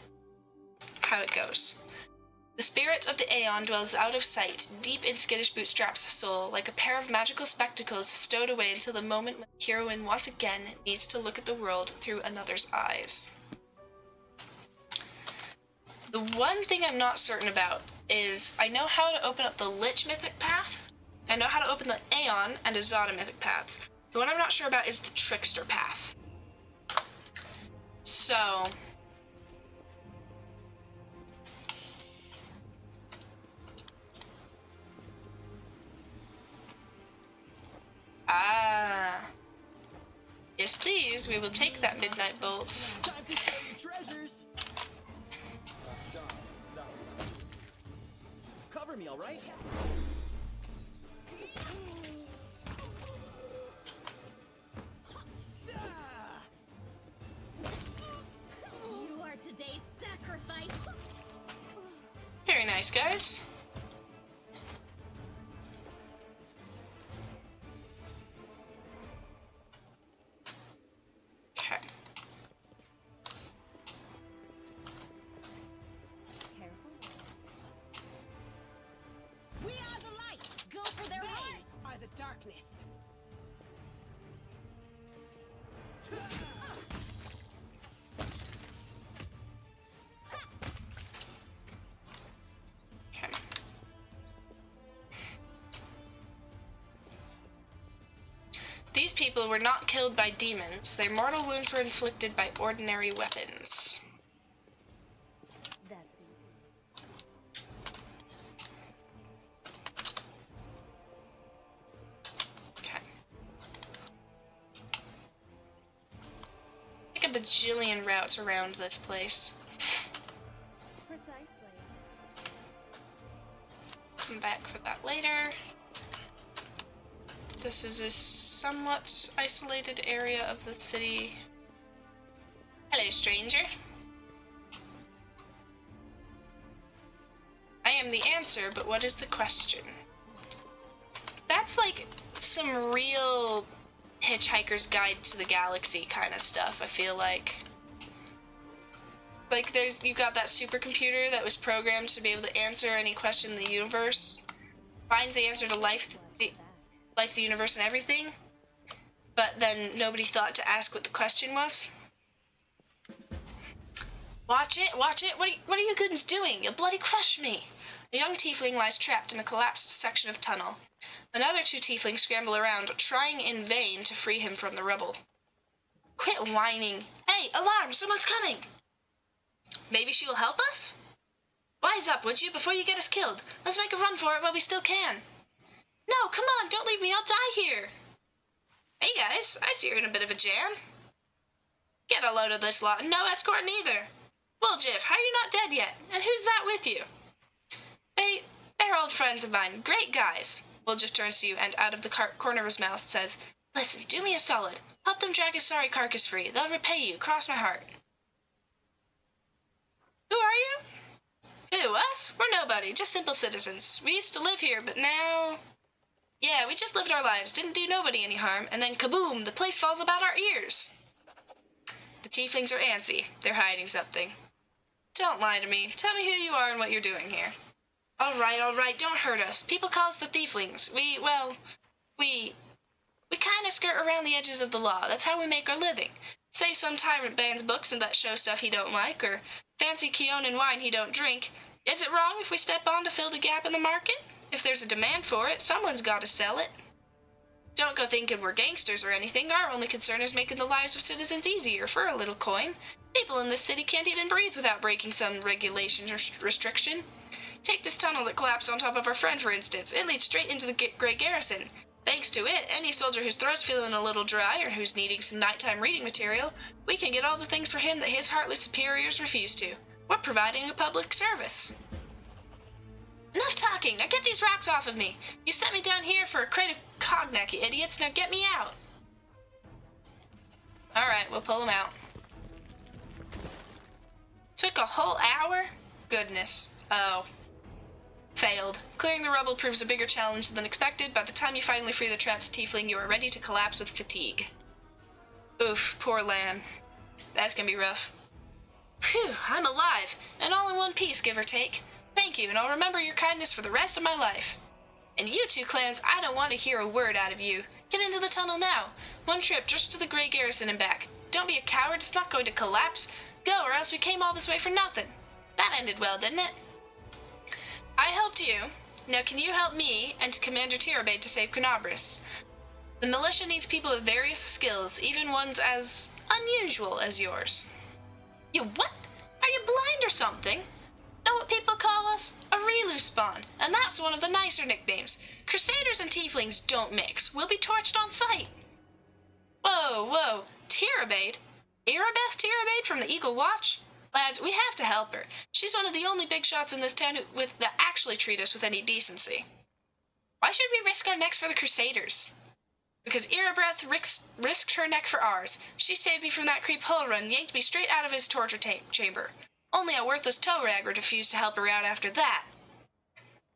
how it goes. The spirit of the Aeon dwells out of sight, deep in Skittish Bootstrap's soul, like a pair of magical spectacles stowed away until the moment when the heroine once again needs to look at the world through another's eyes. The one thing I'm not certain about is I know how to open up the Lich mythic path, I know how to open the Aeon and Azata mythic paths. The one I'm not sure about is the Trickster path. So... Ah. Yes, please. We will take that midnight bolt. Time to show your treasures. Cover me, all right? You are today's sacrifice. Very nice, guys. Okay. We are the light. Go for their They hearts. are the darkness. Okay. These people were not killed by demons. Their mortal wounds were inflicted by ordinary weapons. That's easy. Okay. Like a bajillion routes around this place. Precisely. Come back for that later. This is a somewhat isolated area of the city. Hello, stranger. I am the answer, but what is the question? That's like some real Hitchhiker's Guide to the Galaxy kind of stuff, I feel like. Like you've got that supercomputer that was programmed to be able to answer any question in the universe, finds the answer to life, the universe, and everything, but then nobody thought to ask what the question was. Watch it, watch it. What are you goons doing? You'll bloody crush me. A young tiefling lies trapped in a collapsed section of tunnel. Another two tieflings scramble around, trying in vain to free him from the rubble. Quit whining. Hey, alarm! Someone's coming! Maybe she will help us? Wise up, would you, before you get us killed. Let's make a run for it while we still can. No, come on, don't leave me, I'll die here. Hey guys, I see you're in a bit of a jam. Get a load of this lot and no escort neither. Well, Jiff, how are you not dead yet? And who's that with you? They're old friends of mine, great guys. Jiff turns to you and out of the corner of his mouth says, Listen, do me a solid. Help them drag his sorry carcass free. They'll repay you, cross my heart. Who are you? Who, us? We're nobody, just simple citizens. We used to live here, but now... Yeah, we just lived our lives, didn't do nobody any harm, and then kaboom, the place falls about our ears. The tieflings are antsy. They're hiding something. Don't lie to me. Tell me who you are and what you're doing here. All right, don't hurt us. People call us the tieflings. We kind of skirt around the edges of the law. That's how we make our living. Say some tyrant bans books and that show stuff he don't like, or fancy Keonan wine he don't drink. Is it wrong if we step on to fill the gap in the market? If there's a demand for it, someone's got to sell it. Don't go thinking we're gangsters or anything. Our only concern is making the lives of citizens easier for a little coin. People in this city can't even breathe without breaking some regulation or restriction. Take this tunnel that collapsed on top of our friend, for instance. It leads straight into the Grey Garrison. Thanks to it, any soldier whose throat's feeling a little dry or who's needing some nighttime reading material, we can get all the things for him that his heartless superiors refuse to. We're providing a public service. Enough talking! Now get these rocks off of me! You sent me down here for a crate of cognac, you idiots! Now get me out! Alright, we'll pull them out. Took a whole hour? Goodness. Oh. Failed. Clearing the rubble proves a bigger challenge than expected. By the time you finally free the trapped tiefling, you are ready to collapse with fatigue. Oof, poor Lan. That's gonna be rough. Phew, I'm alive, and all in one piece, give or take. Thank you, and I'll remember your kindness for the rest of my life. And you two clans, I don't want to hear a word out of you. Get into the tunnel now. One trip just to the Grey Garrison and back. Don't be a coward, it's not going to collapse. Go, or else we came all this way for nothing. That ended well, didn't it? I helped you, Now can you help me and Commander Tirabade to save Kenabres? The militia needs people with various skills, even ones as unusual as yours. You what? Are you blind or something? Know what people call us? A Relu spawn, and that's one of the nicer nicknames. Crusaders and tieflings don't mix. We'll be torched on sight. Whoa. Tirabade? Erebeth Tirabade from the Eagle Watch? Lads, we have to help her. She's one of the only big shots in this town that actually treat us with any decency. Why should we risk our necks for the Crusaders? Because Erebeth risked her neck for ours. She saved me from that creep Hullrun, yanked me straight out of his torture chamber. Only a worthless tow rag would refuse to help her out after that.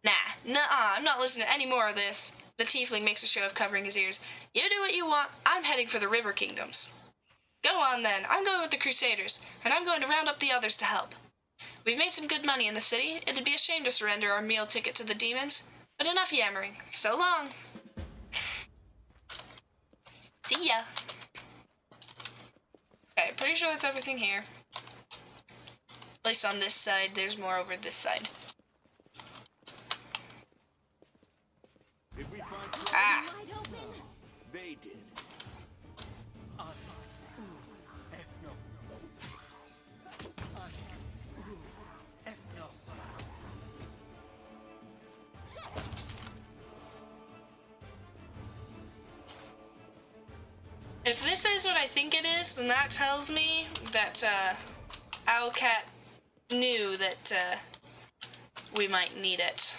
Nuh-uh, I'm not listening to any more of this. The tiefling makes a show of covering his ears. You do what you want. I'm heading for the River Kingdoms. Go on then. I'm going with the Crusaders, and I'm going to round up the others to help. We've made some good money in the city. It'd be a shame to surrender our meal ticket to the demons. But enough yammering. So long. See ya. Okay, pretty sure that's everything here. At least on this side, there's more over this side. Did we find They did. If this is what I think it is, then that tells me that Owlcat knew that we might need it.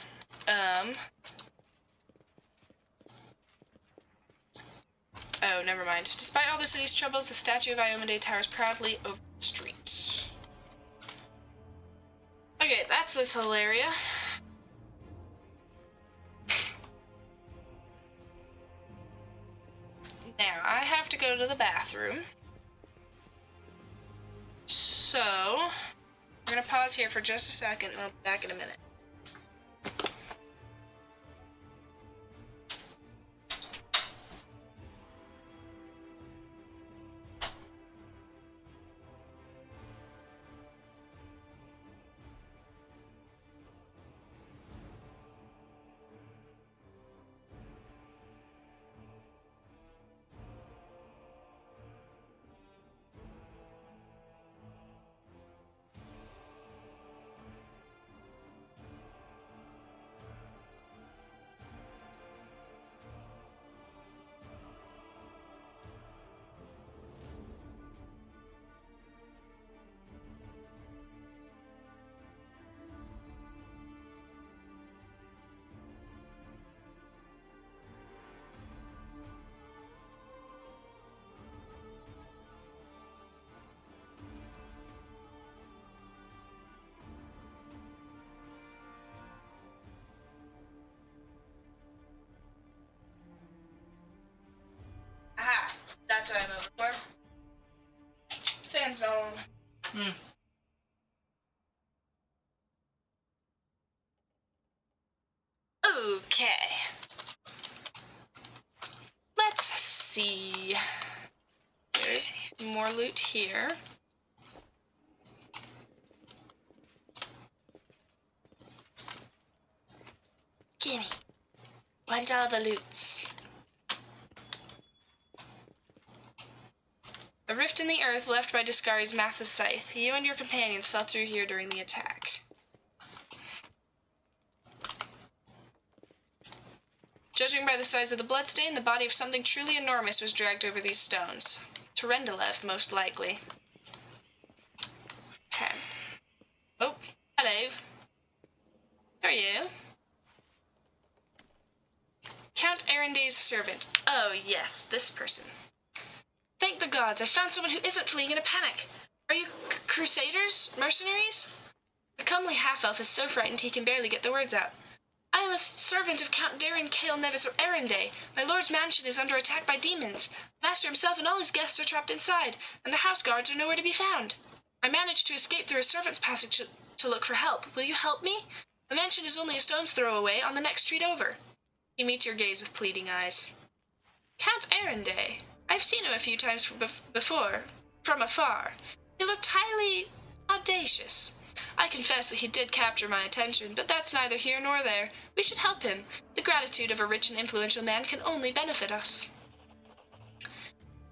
Oh, never mind. Despite all the city's troubles, the statue of Iomade towers proudly over the street. Okay, that's this whole area. Now, I have to go to the bathroom. So, we're gonna pause here for just a second and I'll be back in a minute. Aha! That's what I'm over for. Fan's not on. Okay. Let's see. There's more loot here. Gimme. Want all the loots. A rift in the earth left by Discari's massive scythe. You and your companions fell through here during the attack. Judging by the size of the bloodstain, the body of something truly enormous was dragged over these stones. Terendelev, most likely. Okay. Oh, hello. Who are you? Count Arende's servant. Oh, yes, this person. Thank the gods, I found someone who isn't fleeing in a panic. Are you crusaders? Mercenaries? The comely half-elf is so frightened he can barely get the words out. I am a servant of Count Darren Cale Nevis of Arende. My lord's mansion is under attack by demons. The master himself and all his guests are trapped inside, and the house guards are nowhere to be found. I managed to escape through a servant's passage to look for help. Will you help me? The mansion is only a stone's throw away, on the next street over. He meets your gaze with pleading eyes. Count Arende. I've seen him a few times before, from afar. He looked highly audacious. I confess that he did capture my attention, but that's neither here nor there. We should help him. The gratitude of a rich and influential man can only benefit us.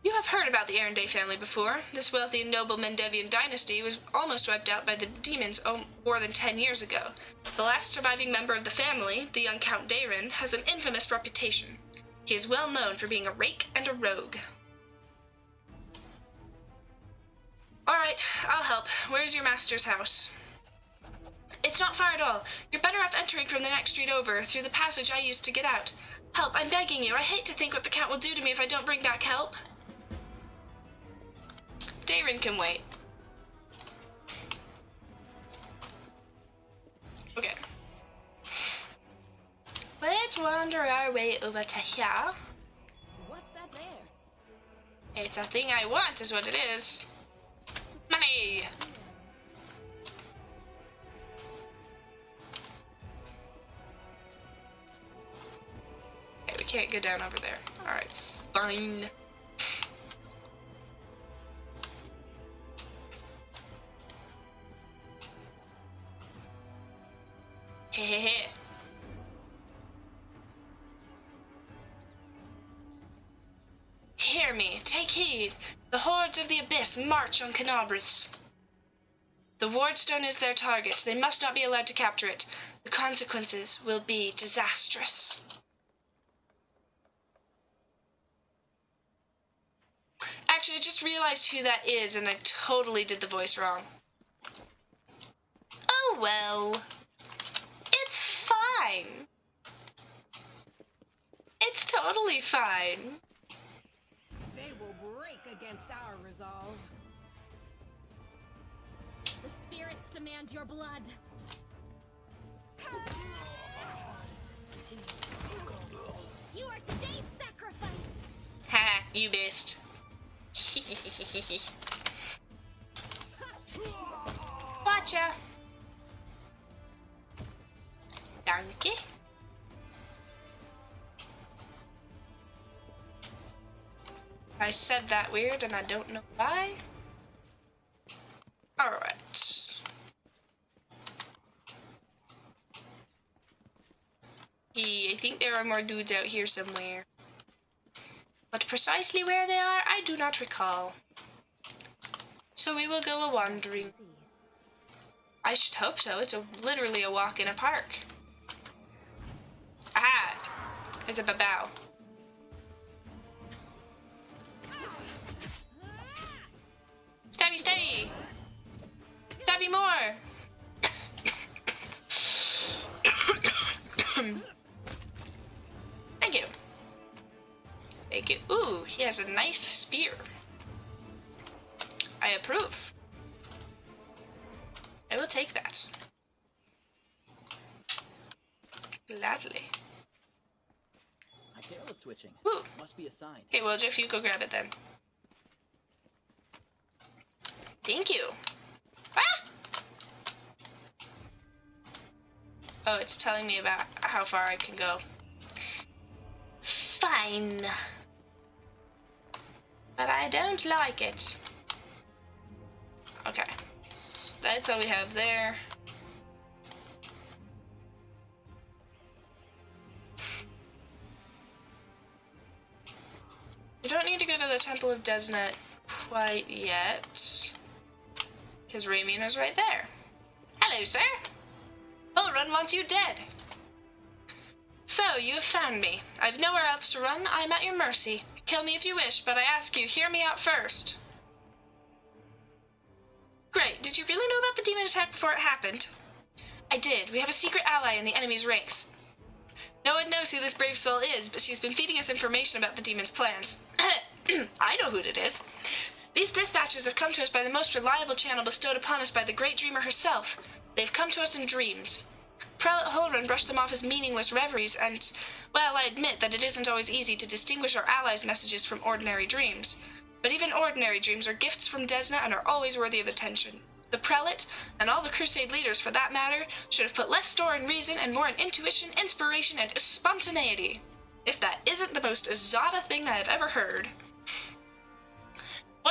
You have heard about the Aeon family before. This wealthy and noble Mendevian dynasty was almost wiped out by the demons more than 10 years ago. The last surviving member of the family, the young Count Dayrin, has an infamous reputation. He is well known for being a rake and a rogue. Alright, I'll help. Where's your master's house? It's not far at all. You're better off entering from the next street over, through the passage I used to get out. Help, I'm begging you. I hate to think what the Count will do to me if I don't bring back help. Dayrin can wait. Okay. Let's wander our way over to here. What's that there? It's a thing I want, is what it is. Money! Okay, we can't go down over there. Alright, fine. Hehehe. Hear me, take heed. The hordes of the Abyss march on Kenabres. The Wardstone is their target. They must not be allowed to capture it. The consequences will be disastrous. Actually, I just realized who that is, and I totally did the voice wrong. Oh well. It's fine. It's totally fine. They will break against our resolve. The spirits demand your blood. You are today's sacrifice. Ha, you missed. Gotcha. Danke. I said that weird and I don't know why. Alright. I think there are more dudes out here somewhere. But precisely where they are, I do not recall. So we will go a-wandering. I should hope so. It's literally a walk in a park. Aha! It's a babao. Stabby, stabby! Stabby more! Thank you. Thank you. Ooh, he has a nice spear. I approve. I will take that. Gladly. My tail is twitching. Ooh. Must be a sign. Okay, well, Jeff, you go grab it then. Thank you. Ah! Oh, it's telling me about how far I can go. Fine. But I don't like it. Okay. So that's all we have there. We don't need to go to the Temple of Desna quite yet. Because Ramian is right there. Hello, sir. Bullrun wants you dead. So, you have found me. I've nowhere else to run. I'm at your mercy. Kill me if you wish, but I ask you, hear me out first. Great. Did you really know about the demon attack before it happened? I did. We have a secret ally in the enemy's ranks. No one knows who this brave soul is, but she's been feeding us information about the demon's plans. I know who it is. These dispatches have come to us by the most reliable channel bestowed upon us by the great dreamer herself. They've come to us in dreams. Prelate Holrun brushed them off as meaningless reveries, and, well, I admit that it isn't always easy to distinguish our allies' messages from ordinary dreams. But even ordinary dreams are gifts from Desna and are always worthy of attention. The prelate, and all the crusade leaders for that matter, should have put less store in reason and more in intuition, inspiration, and spontaneity. If that isn't the most Azata thing I have ever heard.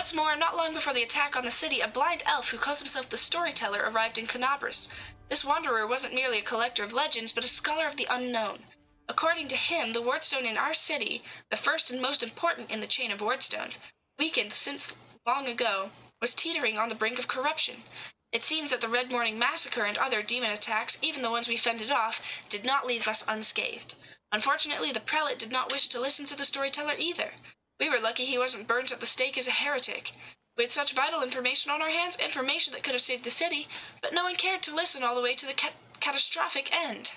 What's more, not long before the attack on the city, a blind elf who calls himself the Storyteller arrived in Kenabres. This wanderer wasn't merely a collector of legends, but a scholar of the unknown. According to him, the wardstone in our city, the first and most important in the chain of wardstones, weakened since long ago, was teetering on the brink of corruption. It seems that the Red Morning Massacre and other demon attacks, even the ones we fended off, did not leave us unscathed. Unfortunately, the prelate did not wish to listen to the Storyteller either. We were lucky he wasn't burnt at the stake as a heretic. We had such vital information on our hands, information that could have saved the city, but no one cared to listen all the way to the catastrophic end.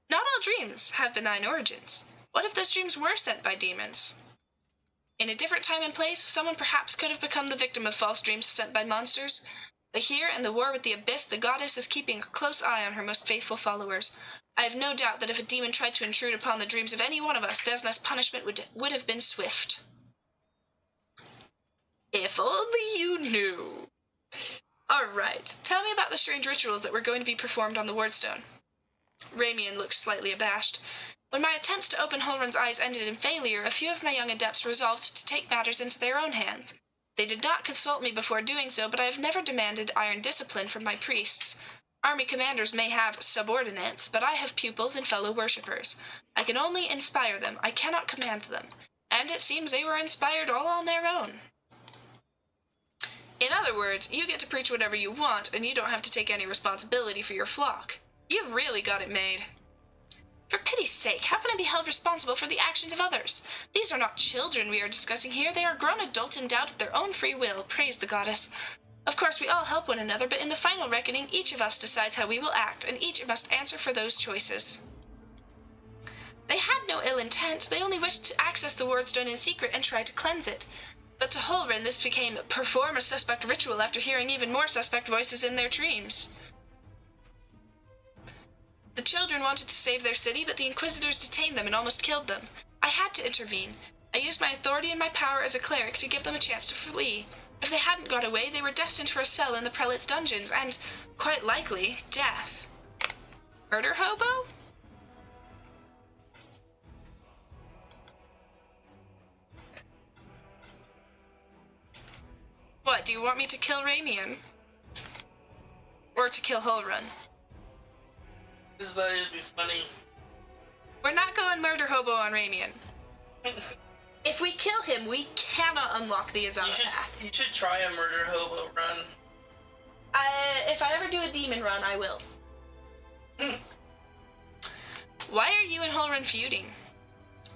Not all dreams have benign origins. What if those dreams were sent by demons? In a different time and place, someone perhaps could have become the victim of false dreams sent by monsters. But here, in the war with the Abyss, the goddess is keeping a close eye on her most faithful followers. I have no doubt that if a demon tried to intrude upon the dreams of any one of us, Desna's punishment would have been swift. If only you knew. Alright, tell me about the strange rituals that were going to be performed on the wardstone. Ramian looked slightly abashed. When my attempts to open Holrun's eyes ended in failure, a few of my young adepts resolved to take matters into their own hands. They did not consult me before doing so, but I have never demanded iron discipline from my priests. Army commanders may have subordinates, but I have pupils and fellow worshippers. I can only inspire them, I cannot command them. And it seems they were inspired all on their own. In other words, you get to preach whatever you want, and you don't have to take any responsibility for your flock. You've really got it made. For pity's sake, how can I be held responsible for the actions of others? These are not children we are discussing here. They are grown adults endowed with their own free will, praise the goddess. Of course, we all help one another, but in the final reckoning, each of us decides how we will act, and each must answer for those choices. They had no ill intent. They only wished to access the wardstone in secret and try to cleanse it. But to Holrun, this became perform a suspect ritual after hearing even more suspect voices in their dreams. The children wanted to save their city, but the Inquisitors detained them and almost killed them. I had to intervene. I used my authority and my power as a cleric to give them a chance to flee. If they hadn't got away, they were destined for a cell in the prelate's dungeons, and, quite likely, death. Murder hobo? What, do you want me to kill Ramian? Or to kill Holrun? Just thought it'd be funny. We're not going murder hobo on Ramian. If we kill him, we cannot unlock the Azata path. You should try a murder hobo run. If I ever do a demon run, I will. Why are you and Holrun feuding?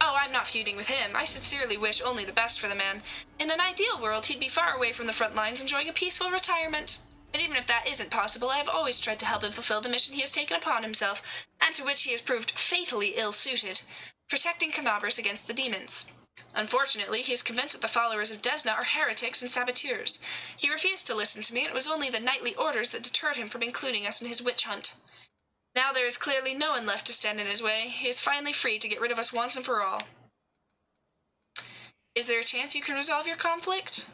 Oh, I'm not feuding with him. I sincerely wish only the best for the man. In an ideal world, he'd be far away from the front lines, enjoying a peaceful retirement. But even if that isn't possible, I have always tried to help him fulfill the mission he has taken upon himself, and to which he has proved fatally ill-suited, protecting Kenabres against the demons. Unfortunately, he is convinced that the followers of Desna are heretics and saboteurs. He refused to listen to me, and it was only the knightly orders that deterred him from including us in his witch hunt. Now there is clearly no one left to stand in his way. He is finally free to get rid of us once and for all. Is there a chance you can resolve your conflict?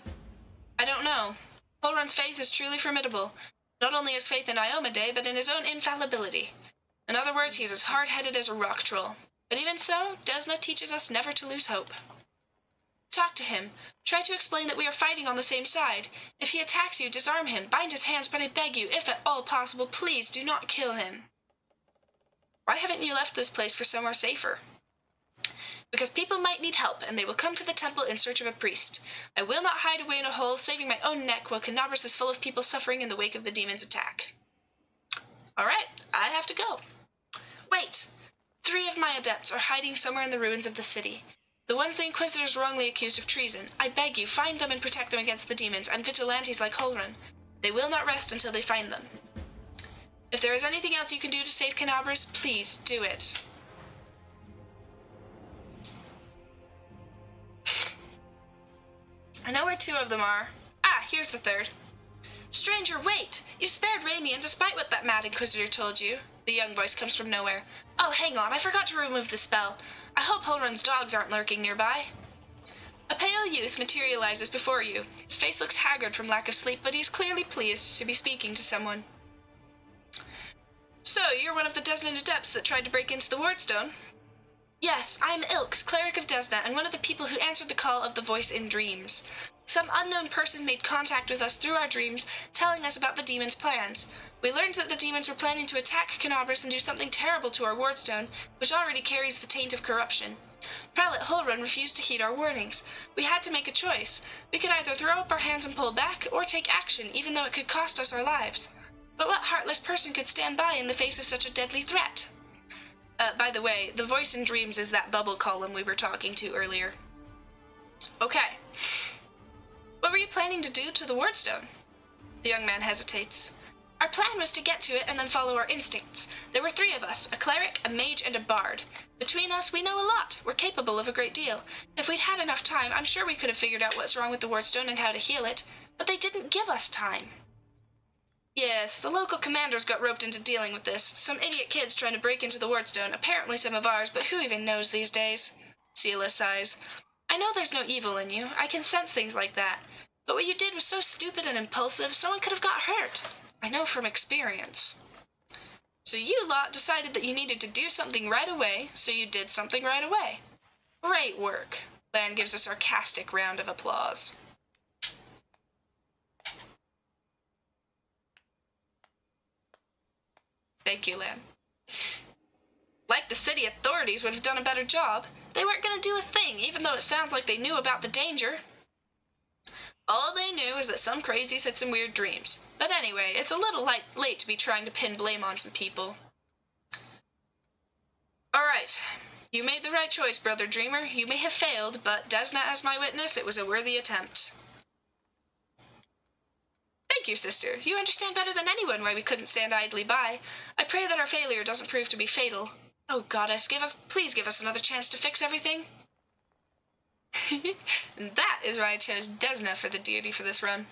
I don't know. Holrun's faith is truly formidable, not only his faith in Iomade, but in his own infallibility. In other words, he's as hard-headed as a rock troll. But even so, Desna teaches us never to lose hope. Talk to him. Try to explain that we are fighting on the same side. If he attacks you, disarm him, bind his hands, but I beg you, if at all possible, please do not kill him. Why haven't you left this place for somewhere safer? Because people might need help, and they will come to the temple in search of a priest. I will not hide away in a hole, saving my own neck while Kenabres is full of people suffering in the wake of the demon's attack. Alright, I have to go. Wait! 3 of my adepts are hiding somewhere in the ruins of the city. The ones the Inquisitors wrongly accused of treason. I beg you, find them and protect them against the demons and vigilantes like Holrun. They will not rest until they find them. If there is anything else you can do to save Kenabres, please do it. I know where 2 of them are. Ah, here's the 3rd. Stranger, wait! You spared Ramian despite what that mad Inquisitor told you. The young voice comes from nowhere. Oh, hang on, I forgot to remove the spell. I hope Holrun's dogs aren't lurking nearby. A pale youth materializes before you. His face looks haggard from lack of sleep, but he's clearly pleased to be speaking to someone. So, you're one of the Desna adepts that tried to break into the wardstone? Yes, I am Ilks, cleric of Desna, and one of the people who answered the call of the voice in dreams. Some unknown person made contact with us through our dreams, telling us about the demons' plans. We learned that the demons were planning to attack Kenabres and do something terrible to our wardstone, which already carries the taint of corruption. Prelate Holrun refused to heed our warnings. We had to make a choice. We could either throw up our hands and pull back, or take action, even though it could cost us our lives. But what heartless person could stand by in the face of such a deadly threat? By the way, the voice in dreams is that bubble column we were talking to earlier. Okay. What were you planning to do to the wardstone? The young man hesitates. Our plan was to get to it and then follow our instincts. There were 3 of us, a cleric, a mage, and a bard. Between us, we know a lot. We're capable of a great deal. If we'd had enough time, I'm sure we could have figured out what's wrong with the wardstone and how to heal it. But they didn't give us time. Yes, the local commanders got roped into dealing with this. Some idiot kids trying to break into the wardstone, apparently some of ours, but who even knows these days? Seela sighs. I know there's no evil in you. I can sense things like that. But what you did was so stupid and impulsive, someone could have got hurt. I know from experience. So you lot decided that you needed to do something right away, so you did something right away. Great work. Lan gives a sarcastic round of applause. Thank you, Lan. Like the city authorities would have done a better job. They weren't going to do a thing, even though it sounds like they knew about the danger. All they knew is that some crazies had some weird dreams. But anyway, it's a little late to be trying to pin blame on some people. Alright, you made the right choice, Brother Dreamer. You may have failed, but Desna as my witness, it was a worthy attempt. Thank you, sister. You understand better than anyone why we couldn't stand idly by. I pray that our failure doesn't prove to be fatal. Oh, goddess, please give us another chance to fix everything. And that is why I chose Desna for the deity for this run.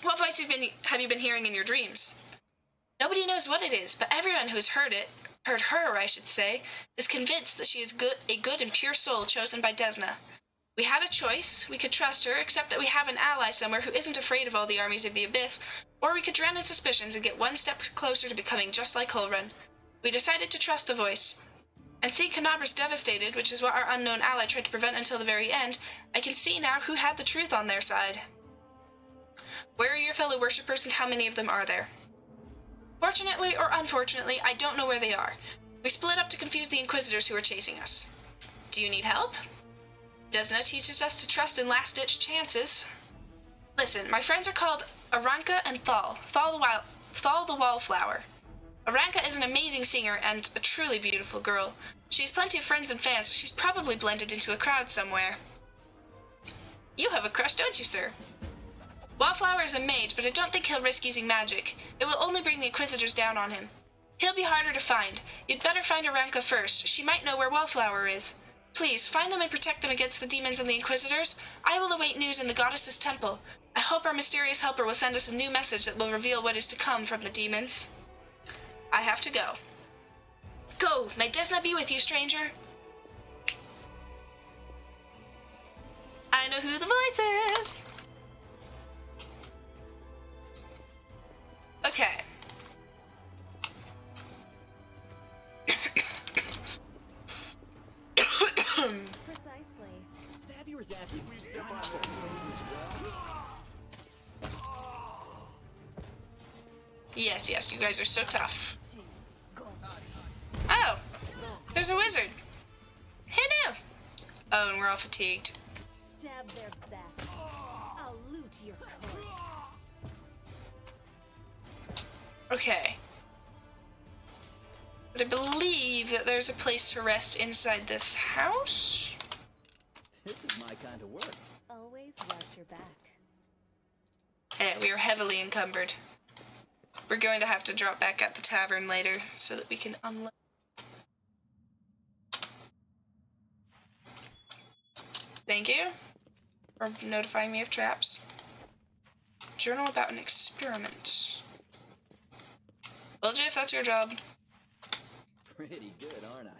What voice have you been hearing in your dreams? Nobody knows what it is, but everyone who's heard her, I should say, is convinced that she is a good and pure soul chosen by Desna. We had a choice. We could trust her, except that we have an ally somewhere who isn't afraid of all the armies of the Abyss, or we could drown in suspicions and get one step closer to becoming just like Holrun. We decided to trust the voice. And seeing Kenabres devastated, which is what our unknown ally tried to prevent until the very end, I can see now who had the truth on their side. Where are your fellow worshippers and how many of them are there? Fortunately or unfortunately, I don't know where they are. We split up to confuse the Inquisitors who were chasing us. Do you need help? Desna teaches us to trust in last-ditch chances. Listen, my friends are called Aranka and Thal. Thal the Wallflower. Aranka is an amazing singer and a truly beautiful girl. She has plenty of friends and fans. She's probably blended into a crowd somewhere. You have a crush, don't you, sir? Wallflower is a mage, but I don't think he'll risk using magic. It will only bring the Inquisitors down on him. He'll be harder to find. You'd better find Aranka first. She might know where Wallflower is. Please, find them and protect them against the demons and the Inquisitors. I will await news in the Goddess's temple. I hope our mysterious helper will send us a new message that will reveal what is to come from the demons. I have to go. Go! May Desna be with you, stranger. I know who the voice is. Okay. Precisely. Stab you or zap you? We step on their toes as well. Yes, you guys are so tough. Oh! There's a wizard. Who knew? Oh, and we're all fatigued. Stab their backs. I'll loot your coats. Okay. But I believe that there's a place to rest inside this house. This is my kind of work. Always watch your back. Yeah, we are heavily encumbered. We're going to have to drop back at the tavern later so that we can unload. Thank you for notifying me of traps. Journal about an experiment. Well, Jeff, that's your job. Pretty good, aren't I?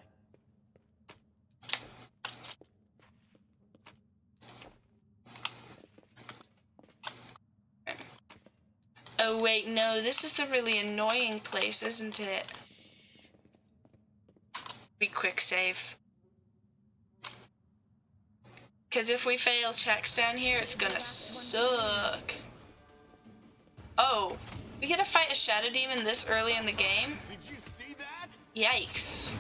Oh, wait, no, this is the really annoying place, isn't it? We quick save. Because if we fail checks down here, it's gonna suck. Oh, we get to fight a shadow demon this early in the game? Did you see that? Yikes.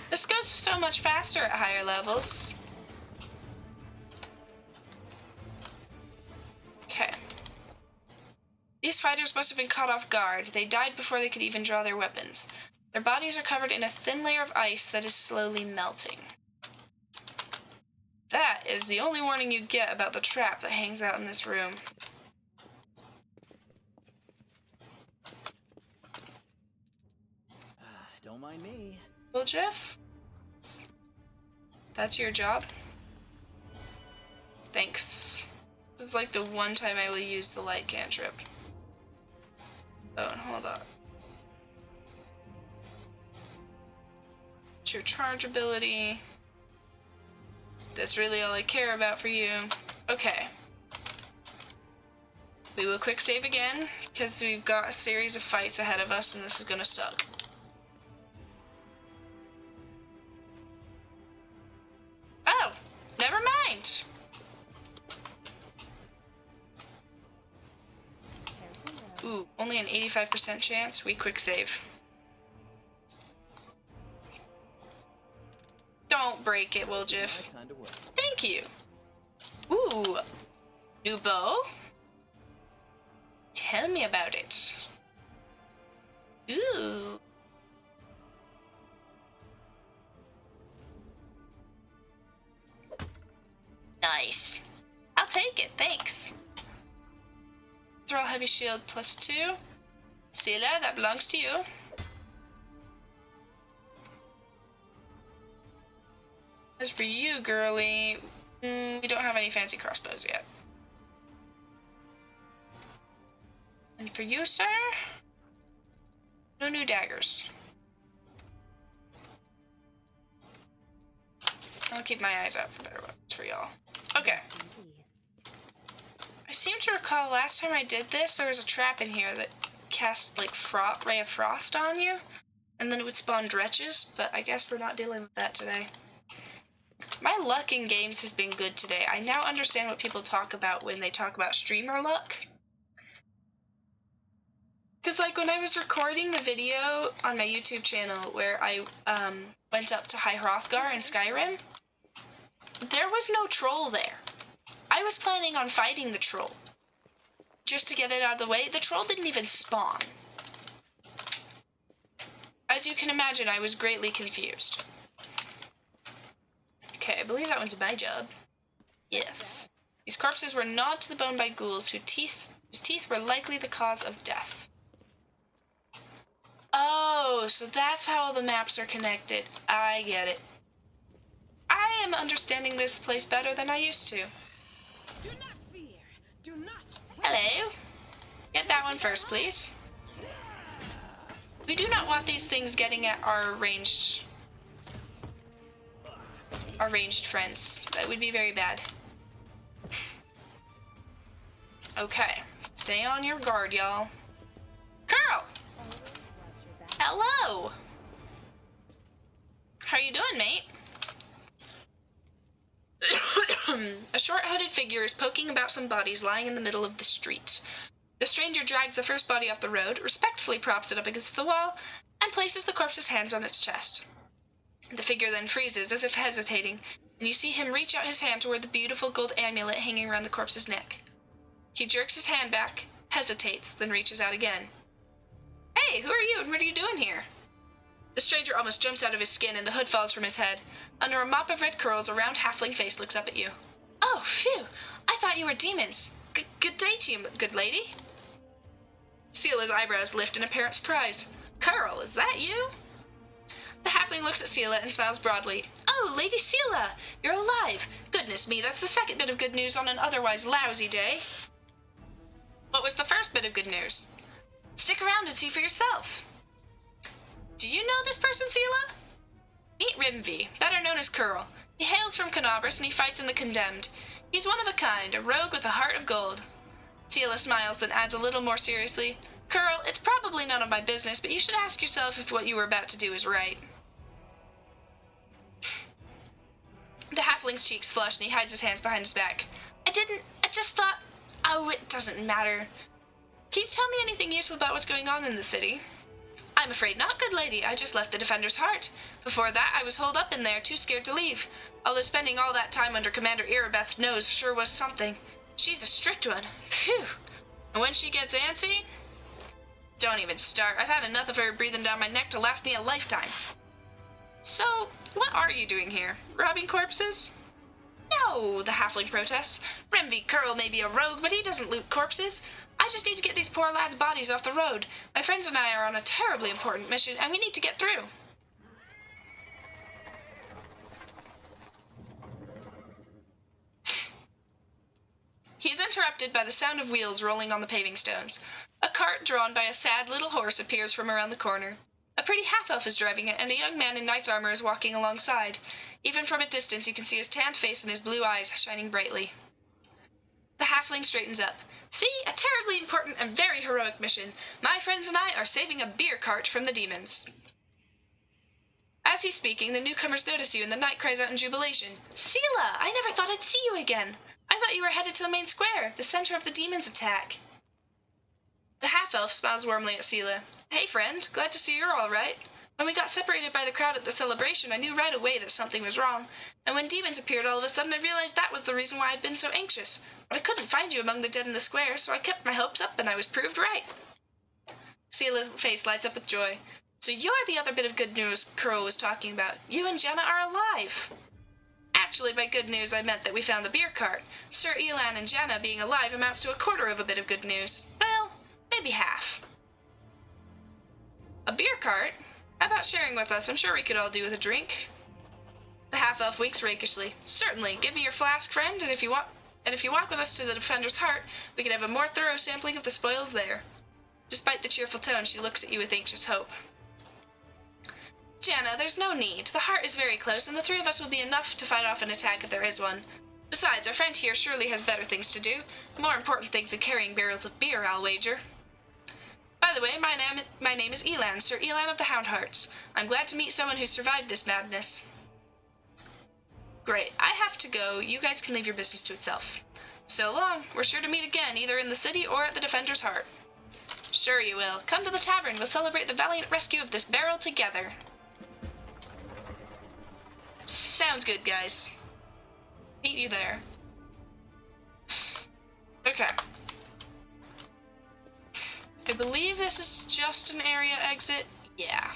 This goes so much faster at higher levels. Okay. These fighters must have been caught off guard. They died before they could even draw their weapons. Their bodies are covered in a thin layer of ice that is slowly melting. That is the only warning you get about the trap that hangs out in this room. Don't mind me. Well, Jeff? That's your job? Thanks. This is like the one time I will use the light cantrip. Oh, hold on. It's your charge ability. That's really all I care about for you. Okay. We will quick save again, because we've got a series of fights ahead of us and this is gonna suck. Oh! Never mind! Ooh, only an 85% chance. We quick save. Don't break it, will Jiff? Thank you. Ooh, new bow? Tell me about it. Ooh. Nice. I'll take it, thanks. Throw heavy shield +2. Scylla, that belongs to you. As for you, girly, we don't have any fancy crossbows yet. And for you, sir, no new daggers. I'll keep my eyes out for better weapons for y'all. Okay. I seem to recall last time I did this, there was a trap in here that cast like ray of frost on you, and then it would spawn dretches, but I guess we're not dealing with that today. My luck in games has been good today. I now understand what people talk about when they talk about streamer luck. Because like when I was recording the video on my YouTube channel where I went up to High Hrothgar in Skyrim, there was no troll there. I was planning on fighting the troll. Just to get it out of the way, the troll didn't even spawn. As you can imagine, I was greatly confused. Okay, I believe that one's my job. Yes. These corpses were gnawed to the bone by ghouls whose teeth were likely the cause of death. Oh, so that's how all the maps are connected. I get it. I am understanding this place better than I used to. Do not fear. Do not. Hello. Get that one first, please. We do not want these things getting at our ranged friends. That would be very bad. Okay. Stay on your guard, y'all. Girl! Hello! How you doing, mate? A short-hooded figure is poking about some bodies lying in the middle of the street. The stranger drags the first body off the road, respectfully props it up against the wall, and places the corpse's hands on its chest. The figure then freezes, as if hesitating, and you see him reach out his hand toward the beautiful gold amulet hanging around the corpse's neck. He jerks his hand back, hesitates, then reaches out again. Hey, who are you and what are you doing here? The stranger almost jumps out of his skin and the hood falls from his head. Under a mop of red curls, a round halfling face looks up at you. Oh, phew! I thought you were demons. Good day to you, good lady. Scylla's eyebrows lift in apparent surprise. Carl, is that you? The halfling looks at Scylla and smiles broadly. Oh, Lady Scylla! You're alive! Goodness me, that's the second bit of good news on an otherwise lousy day. What was the first bit of good news? Stick around and see for yourself. Do you know this person, Scylla? Meet Rimvi, better known as Curl. He hails from Kenabres and he fights in the Condemned. He's one of a kind, a rogue with a heart of gold. Ciela smiles, then adds a little more seriously, Curl, it's probably none of my business, but you should ask yourself if what you were about to do is right. The halfling's cheeks flush and he hides his hands behind his back. I just thought... Oh, it doesn't matter. Can you tell me anything useful about what's going on in the city? I'm afraid not, good lady. I just left the Defender's Heart. Before that, I was holed up in there, too scared to leave. Although spending all that time under Commander Irabeth's nose sure was something. She's a strict one. Phew. And when she gets antsy... Don't even start. I've had enough of her breathing down my neck to last me a lifetime. So, what are you doing here? Robbing corpses? No, the halfling protests. Remvi Curl may be a rogue, but he doesn't loot corpses. I just need to get these poor lads' bodies off the road. My friends and I are on a terribly important mission, and we need to get through. He is interrupted by the sound of wheels rolling on the paving stones. A cart drawn by a sad little horse appears from around the corner. A pretty half-elf is driving it, and a young man in knight's armor is walking alongside. Even from a distance, you can see his tanned face and his blue eyes shining brightly. The halfling straightens up. See, a terribly important and very heroic mission. My friends and I are saving a beer cart from the demons. As he's speaking, the newcomers notice you, and the knight cries out in jubilation. Ciela, I never thought I'd see you again. I thought you were headed to the main square, the center of the demons' attack. The half-elf smiles warmly at Ciela. Hey, friend, glad to see you're all right. When we got separated by the crowd at the celebration, I knew right away that something was wrong, and when demons appeared all of a sudden, I realized that was the reason why I'd been so anxious. But I couldn't find you among the dead in the square, so I kept my hopes up, and I was proved right. Ciela's face lights up with joy. So you're the other bit of good news Curl was talking about. You and Jenna are alive. Actually, by good news, I meant that we found the beer cart. Sir Elan and Jenna being alive amounts to a quarter of a bit of good news. Well, maybe half. A beer cart? How about sharing with us? I'm sure we could all do with a drink. The half-elf winks rakishly. Certainly. Give me your flask, friend, and if you walk with us to the Defender's Heart, we can have a more thorough sampling of the spoils there. Despite the cheerful tone, she looks at you with anxious hope. Janna, there's no need. The heart is very close, and the three of us will be enough to fight off an attack if there is one. Besides, our friend here surely has better things to do. More important things than carrying barrels of beer, I'll wager. By the way, my name is Elan, Sir Elan of the Houndhearts. I'm glad to meet someone who survived this madness. Great. I have to go. You guys can leave your business to itself. So long. We're sure to meet again, either in the city or at the Defender's Heart. Sure you will. Come to the tavern. We'll celebrate the valiant rescue of this barrel together. Sounds good, guys. Meet you there. Okay. I believe this is just an area exit. Yeah.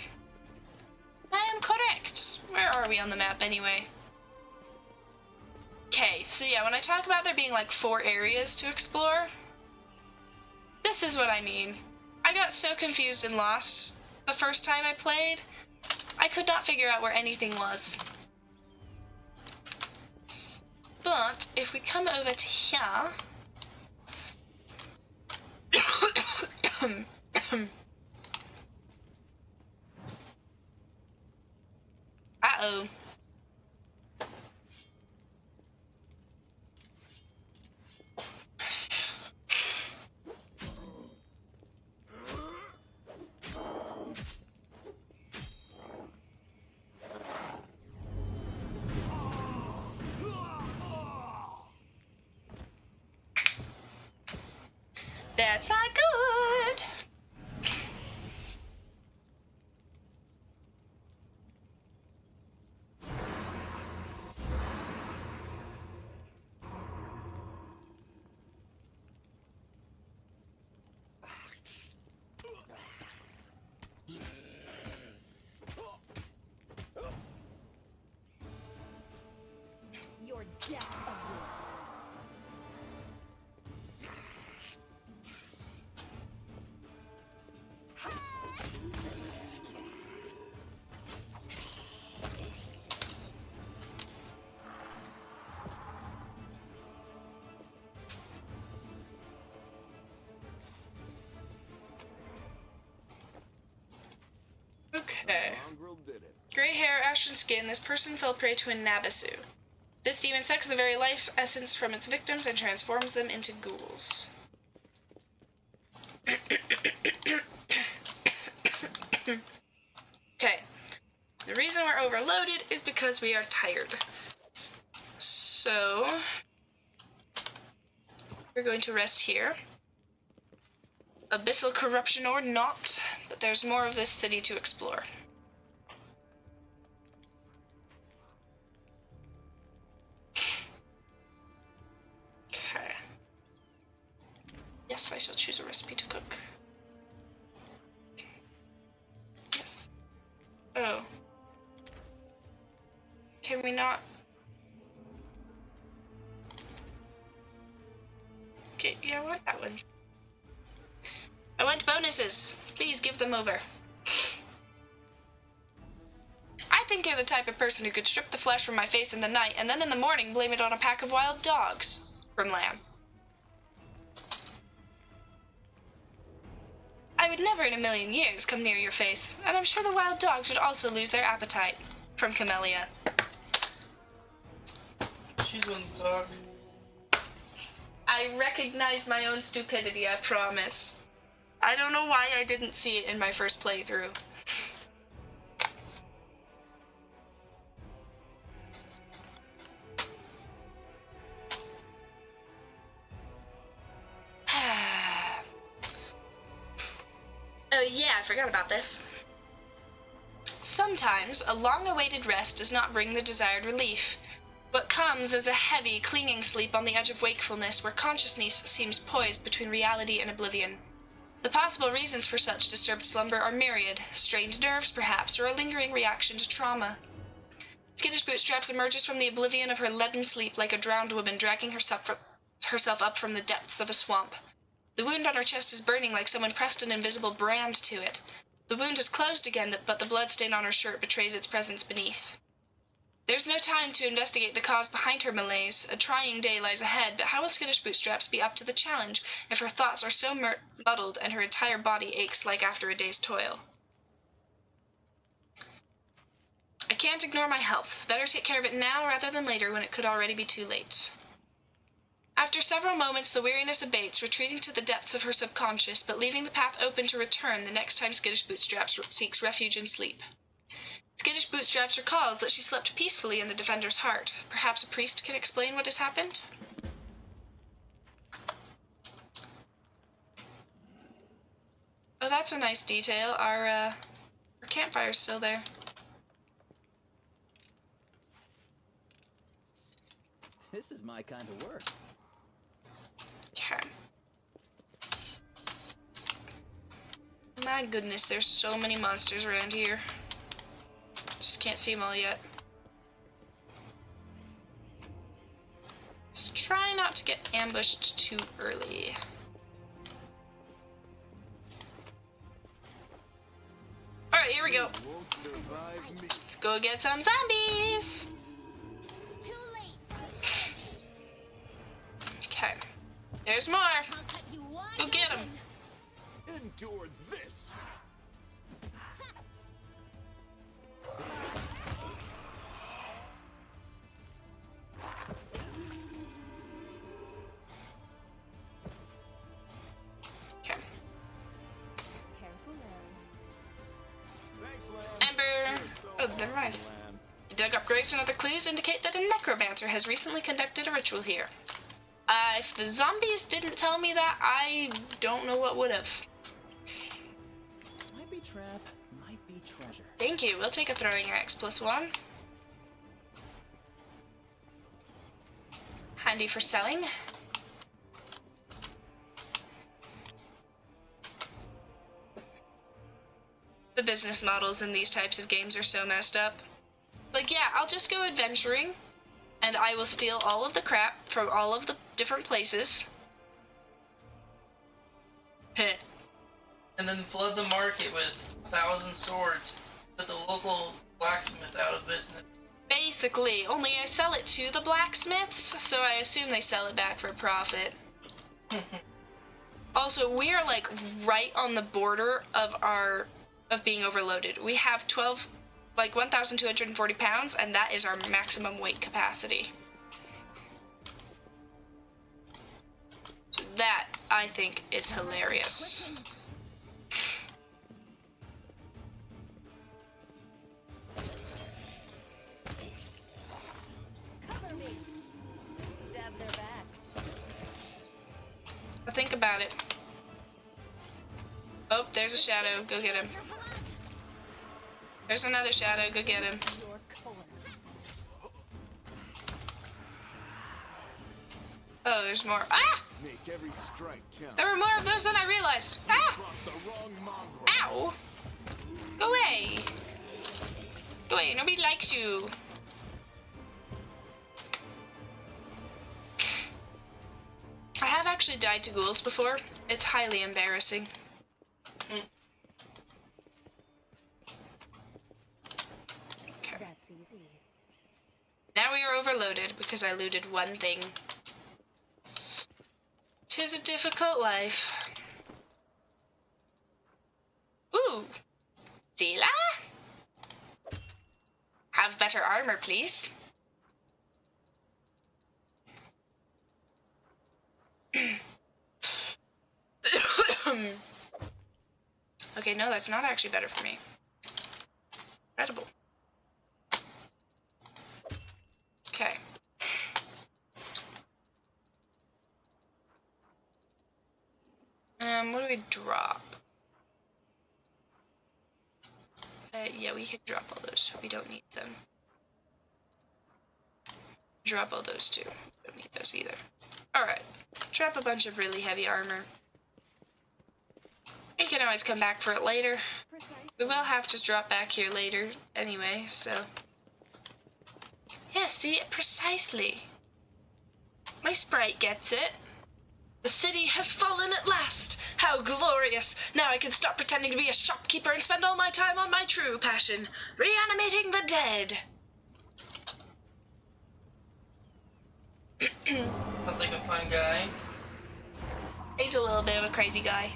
I am correct. Where are we on the map anyway? Okay, so yeah, when I talk about there being like 4 areas to explore, this is what I mean. I got so confused and lost the first time I played, I could not figure out where anything was. But if we come over to here... Uh-oh. That's not good. Your death awaits. Okay. Gray hair, ashen skin, this person fell prey to a Nabasu. This demon sucks the very life essence from its victims and transforms them into ghouls. Okay. The reason we're overloaded is because we are tired. So, we're going to rest here. Abyssal corruption or not, but there's more of this city to explore. Okay. Yes, I shall choose a recipe to cook. Yes. Oh. Can we not? Okay, yeah, I want that one. I want bonuses. Please give them over. I think you're the type of person who could strip the flesh from my face in the night and then in the morning blame it on a pack of wild dogs. From Lamb. I would never in a million years come near your face, and I'm sure the wild dogs would also lose their appetite. From Camellia. She's on the dog. I recognize my own stupidity, I promise. I don't know why I didn't see it in my first playthrough. Oh yeah, I forgot about this. Sometimes a long-awaited rest does not bring the desired relief. What comes is a heavy, clinging sleep on the edge of wakefulness where consciousness seems poised between reality and oblivion. The possible reasons for such disturbed slumber are myriad, strained nerves perhaps, or a lingering reaction to trauma. Skittish Bootstraps emerges from the oblivion of her leaden sleep like a drowned woman dragging herself up from the depths of a swamp. The wound on her chest is burning like someone pressed an invisible brand to it. The wound has closed again, but the blood stain on her shirt betrays its presence beneath. There's no time to investigate the cause behind her malaise. A trying day lies ahead, but how will Skittish Bootstraps be up to the challenge if her thoughts are so muddled and her entire body aches like after a day's toil? I can't ignore my health. Better take care of it now rather than later when it could already be too late. After several moments, the weariness abates, retreating to the depths of her subconscious, but leaving the path open to return the next time Skittish Bootstraps seeks refuge in sleep. Skittish Bootstraps recalls that she slept peacefully in the Defender's heart. Perhaps a priest can explain what has happened? Oh, that's a nice detail. Our campfire's still there. This is my kind of work. Okay. My goodness, there's so many monsters around here. Just can't see them all yet. Let's try not to get ambushed too early. Alright, here we go. Let's go get some zombies! Okay. There's more! Go get them! Endure this! Okay. Careful, Thanks, Lamb. Ember! Oh, never mind. You dug up graves and other clues indicate that a necromancer has recently conducted a ritual here. If the zombies didn't tell me that, I don't know what would have. Might be trap, might be treasure. Thank you. We'll take a throwing axe +1. Handy for selling. The business models in these types of games are so messed up. Like, yeah, I'll just go adventuring, and I will steal all of the crap from all of the different places. Heh. And then flood the market with 1,000 swords, put the local blacksmith out of business. Basically, only I sell it to the blacksmiths, so I assume they sell it back for a profit. Also, we are like right on the border of being overloaded. We have 1,240 pounds, and that is our maximum weight capacity. So that, I think, is hilarious. got it. Oh, there's a shadow. Go get him. There's another shadow. Go get him. Oh, there's more. Ah! Make every strike count. There were more of those than I realized. Ah! Ow! Go away. Go away. Nobody likes you. I have actually died to ghouls before. It's highly embarrassing. Okay. That's easy. Now we are overloaded because I looted one thing. 'Tis a difficult life. Ooh. Zila? Have better armor, please. Okay, no, that's not actually better for me. Incredible. Okay. What do we drop? Yeah, we can drop all those. We don't need them. Drop all those too. Don't need those either. Alright. Drop a bunch of really heavy armor. We can always come back for it later. We will have to drop back here later anyway, so. Yeah, see? Precisely. My sprite gets it. The city has fallen at last! How glorious! Now I can stop pretending to be a shopkeeper and spend all my time on my true passion, reanimating the dead! Sounds like a fun guy. He's a little bit of a crazy guy.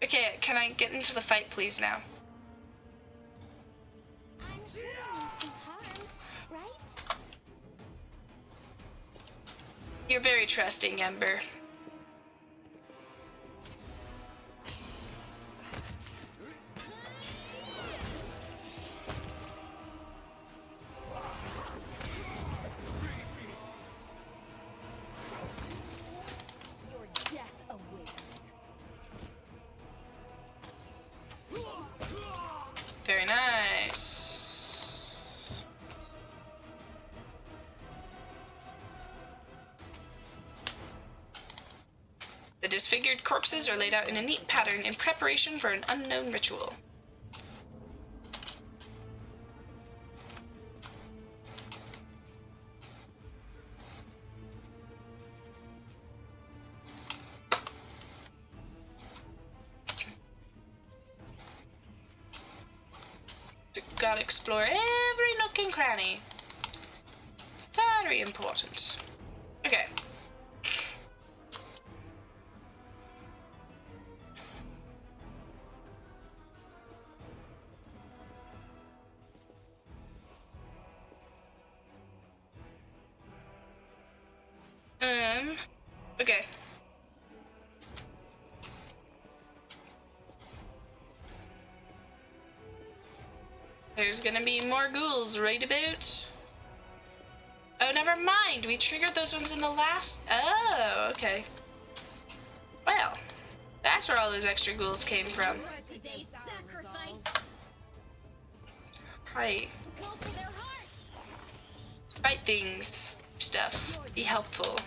Okay, can I get into the fight please now? I'm sure I mean some harm, right? You're very trusting, Ember. Your death awaits. Very nice. The disfigured corpses are laid out in a neat pattern in preparation for an unknown ritual. Gotta explore every nook and cranny. It's very important. Okay. Okay. There's gonna be more ghouls right about. Oh, never mind. We triggered those ones in the last. Oh, okay. Well, that's where all those extra ghouls came from. Today's sacrifice. Right. Go for their hearts. Fight things, stuff. Be helpful.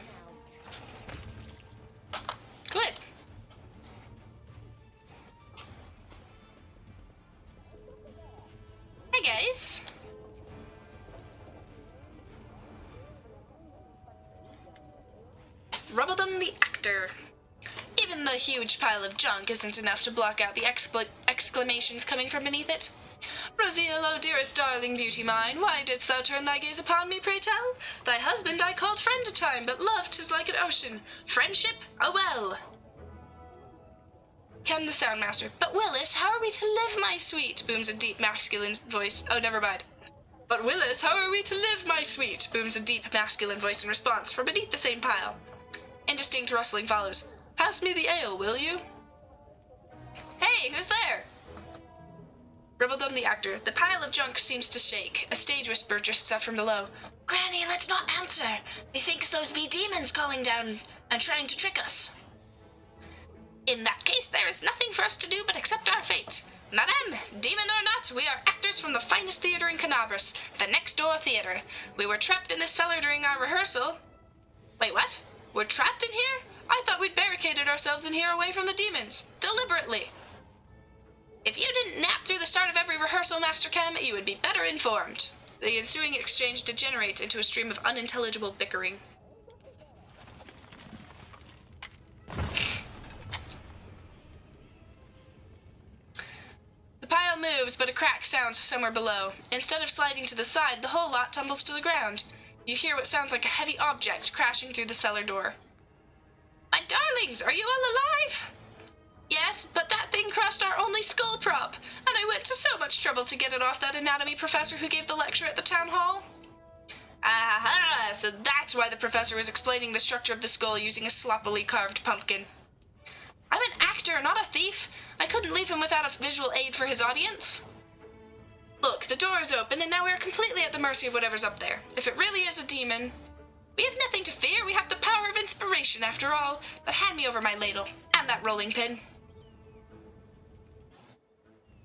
Good. Hi, guys. Rubbledom the actor. Even the huge pile of junk isn't enough to block out the exclamations coming from beneath it. Reveal, O dearest darling beauty mine, why didst thou turn thy gaze upon me, pray tell? Thy husband I called friend a time, but love 'tis like an ocean, friendship a well. Ken the Soundmaster. But Willis, how are we to live, my sweet? Booms a deep masculine voice. Oh, never mind. But Willis, how are we to live, my sweet? Booms a deep masculine voice in response from beneath the same pile. Indistinct rustling follows. Pass me the ale, will you? Hey, who's there? Ribbledum the actor. The pile of junk seems to shake. A stage whisper drifts up from below. Granny, let's not answer. Methinks those be demons calling down and trying to trick us. In that case, there is nothing for us to do but accept our fate. Madame, demon or not, we are actors from the finest theater in Kenabres, the next door theater. We were trapped in this cellar during our rehearsal. Wait, what? We're trapped in here? I thought we'd barricaded ourselves in here away from the demons. Deliberately. If you didn't nap through the start of every rehearsal, Master Chem, you would be better informed. The ensuing exchange degenerates into a stream of unintelligible bickering. The pile moves, but a crack sounds somewhere below. Instead of sliding to the side, the whole lot tumbles to the ground. You hear what sounds like a heavy object crashing through the cellar door. My darlings, are you all alive? Yes, but that thing crushed our only skull prop, and I went to so much trouble to get it off that anatomy professor who gave the lecture at the town hall. Aha, so that's why the professor was explaining the structure of the skull using a sloppily carved pumpkin. I'm an actor, not a thief. I couldn't leave him without a visual aid for his audience. Look, the door is open, and now we are completely at the mercy of whatever's up there. If it really is a demon, we have nothing to fear. We have the power of inspiration, after all. But hand me over my ladle, and that rolling pin.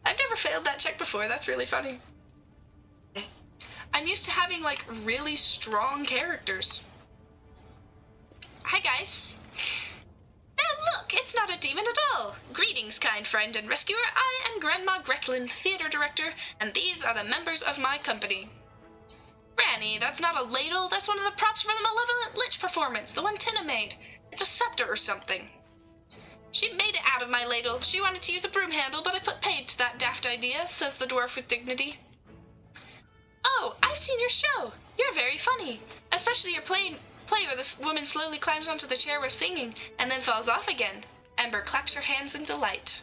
I've never failed that check before. That's really funny. I'm used to having, like, really strong characters. Hi, guys. Now look, it's not a demon at all. Greetings, kind friend and rescuer. I am Grandma Gretlin, theater director, and these are the members of my company. Granny, that's not a ladle. That's one of the props for the Malevolent Lich performance, the one Tina made. It's a scepter or something. She made it out of my ladle. She wanted to use a broom handle, but I put paid to that daft idea, says the dwarf with dignity. Oh, I've seen your show. You're very funny. Especially your play where this woman slowly climbs onto the chair with singing, and then falls off again. Ember claps her hands in delight.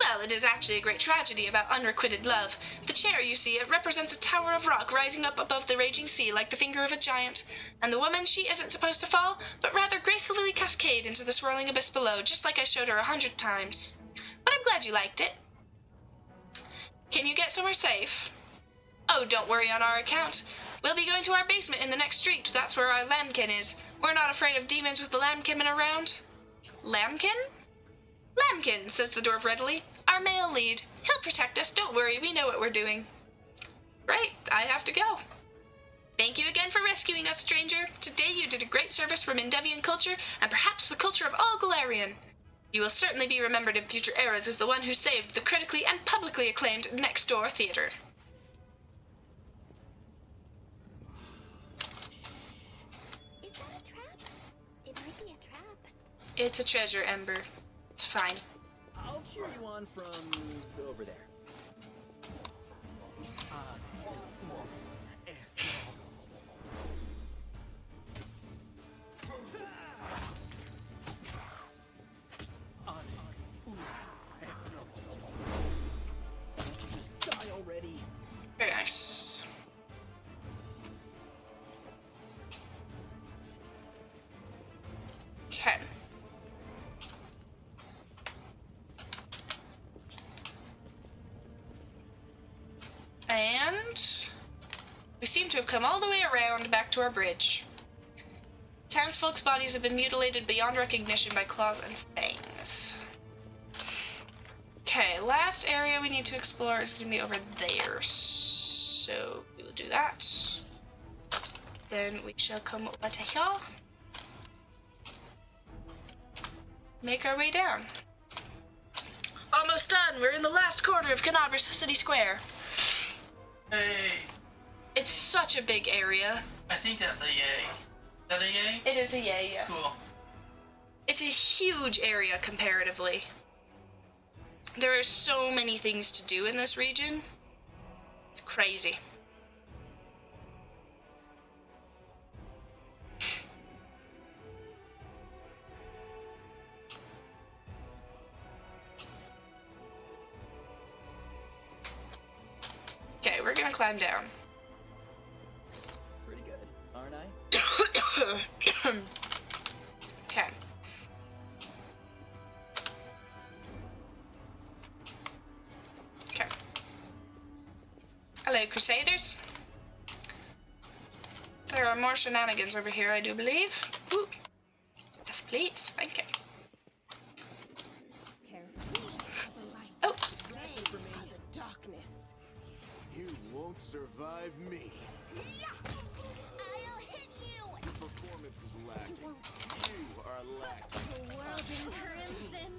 Well, it is actually a great tragedy about unrequited love. The chair, you see, it represents a tower of rock rising up above the raging sea like the finger of a giant. And the woman, she isn't supposed to fall, but rather gracefully cascade into the swirling abyss below, just like I showed her 100 times. But I'm glad you liked it. Can you get somewhere safe? Oh, don't worry on our account. We'll be going to our basement in the next street. That's where our lambkin is. We're not afraid of demons with the lambkin around. Lambkin? Lambkin, says the dwarf readily. Our male lead. He'll protect us. Don't worry. We know what we're doing. Right. I have to go. Thank you again for rescuing us, stranger. Today you did a great service for Mendevian culture, and perhaps the culture of all Galarian. You will certainly be remembered in future eras as the one who saved the critically and publicly acclaimed Next Door Theater. Is that a trap? It might be a trap. It's a treasure, Ember. It's fine. I'll cheer you on from over there. Just die already. Very nice. Okay. And we seem to have come all the way around back to our bridge. Townsfolk's bodies have been mutilated beyond recognition by claws and fangs. Okay, last area we need to explore is going to be over there. So we will do that. Then we shall come over to here. Make our way down. Almost done. We're in the last corner of Kenabres City Square. Hey. It's such a big area. I think that's a yay. Is that a yay? It is a yay, yes. Cool. It's a huge area comparatively. There are so many things to do in this region. It's crazy. Okay, we're gonna climb down. Pretty good, aren't I? Okay. Okay. Crusaders. There are more shenanigans over here, I do believe. Ooh. Yes, please. Thank you. Oh. The darkness. You won't survive me. I'll hit you! Your performance is lacking. You are lacking. The world in crimson.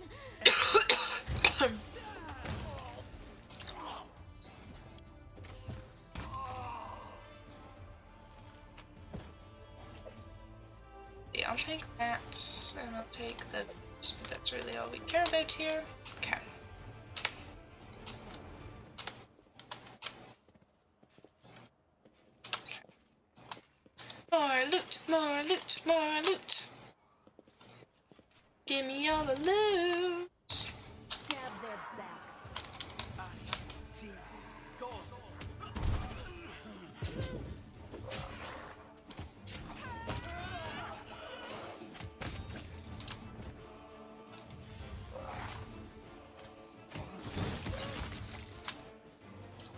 Yeah, I'll take that, and I'll take those, but that's really all we care about here. Okay. More loot, more loot, more loot. Give me all the loot. Stab their backs.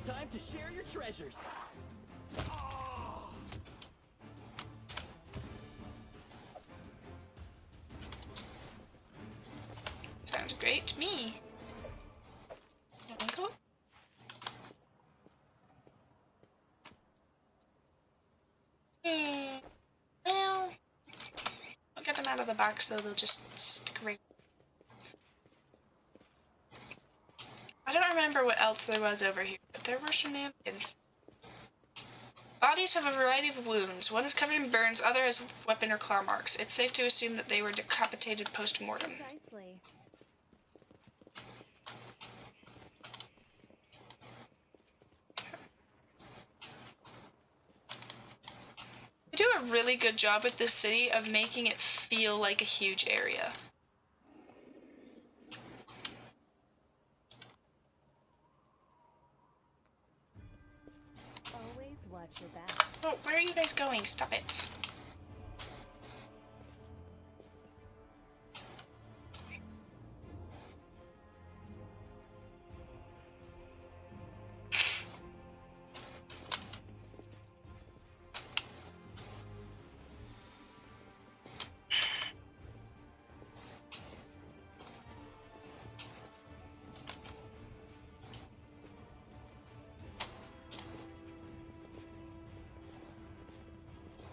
Time to share your treasures. Sounds great to me. There we go. Well, I'll get them out of the back so they'll just stick right. I don't remember what else there was over here, but there were shenanigans. Bodies have a variety of wounds. One is covered in burns, other has weapon or claw marks. It's safe to assume that they were decapitated post-mortem. Precisely. They do a really good job with this city of making it feel like a huge area. Always watch your back. Oh, where are you guys going? Stop it.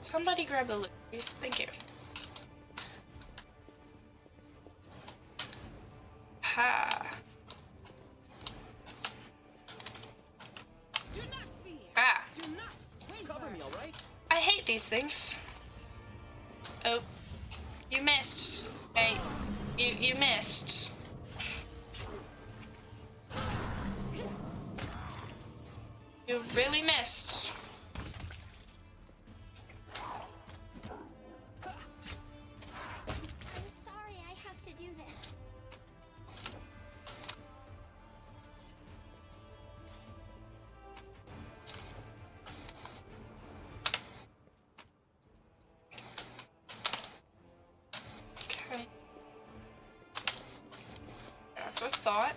Somebody grab the loot, please. Thank you. Ha. Do not fear. Ah. Do not waver. Cover me, all right? I hate these things. Oh. You missed. Hey. You missed. You really missed. I'm sorry I have to do this. Okay. That's what I thought.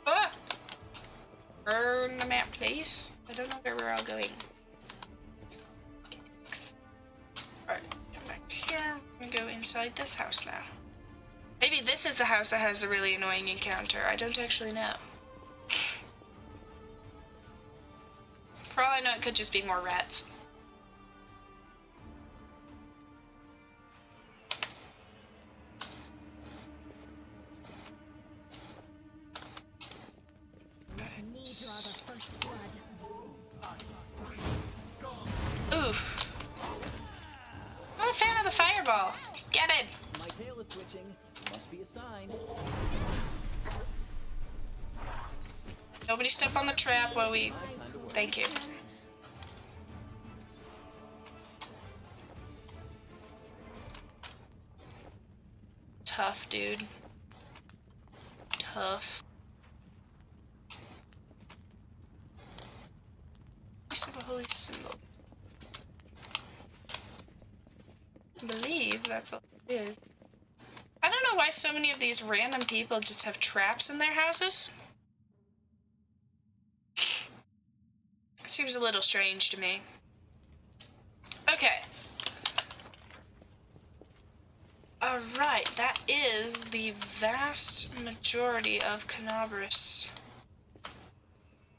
Ah! Burn the map, please. I don't know where we're all going. Okay, thanks. Alright, come back to here. I'm gonna go inside this house now. Maybe this is the house that has a really annoying encounter. I don't actually know. For all I know, it could just be more rats. Let me draw the first blood. Oof. I'm a fan of the fireball. Get it. My tail is twitching. Must be a sign. Nobody step on the trap while we... Thank you. Tough, dude. Tough. Use of a holy symbol. I believe that's all it is. I don't know why so many of these random people just have traps in their houses. It seems a little strange to me. Okay. Alright, that is the vast majority of Kenabres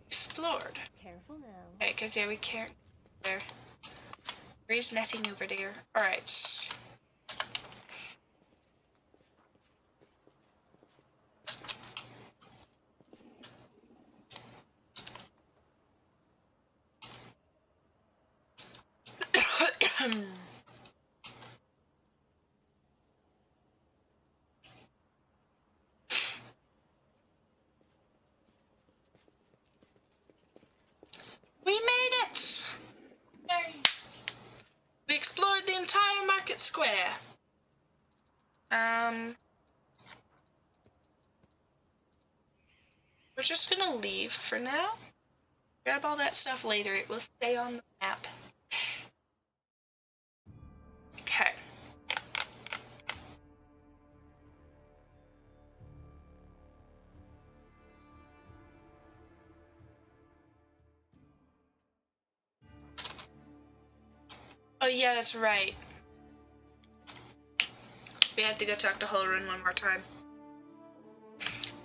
explored. Careful now. Okay, because yeah, we can't go there. There's netting over there. Alright. We made it! Yay. We explored the entire market square. We're just gonna leave for now. Grab all that stuff later. It will stay on the map. Okay. Oh yeah, that's right. We have to go talk to Holrun one more time.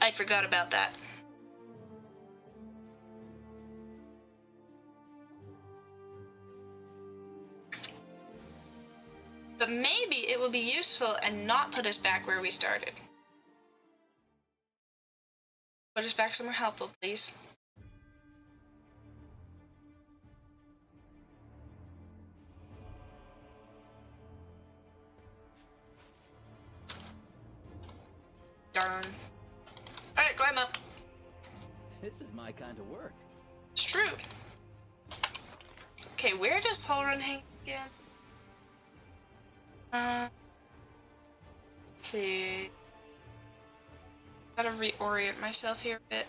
I forgot about that. But maybe it will be useful and not put us back where we started. Put us back somewhere helpful, please. Darn. Alright, climb up. This is my kind of work. It's true. Okay, where does Holrun hang again? Let's see. Gotta reorient myself here a bit.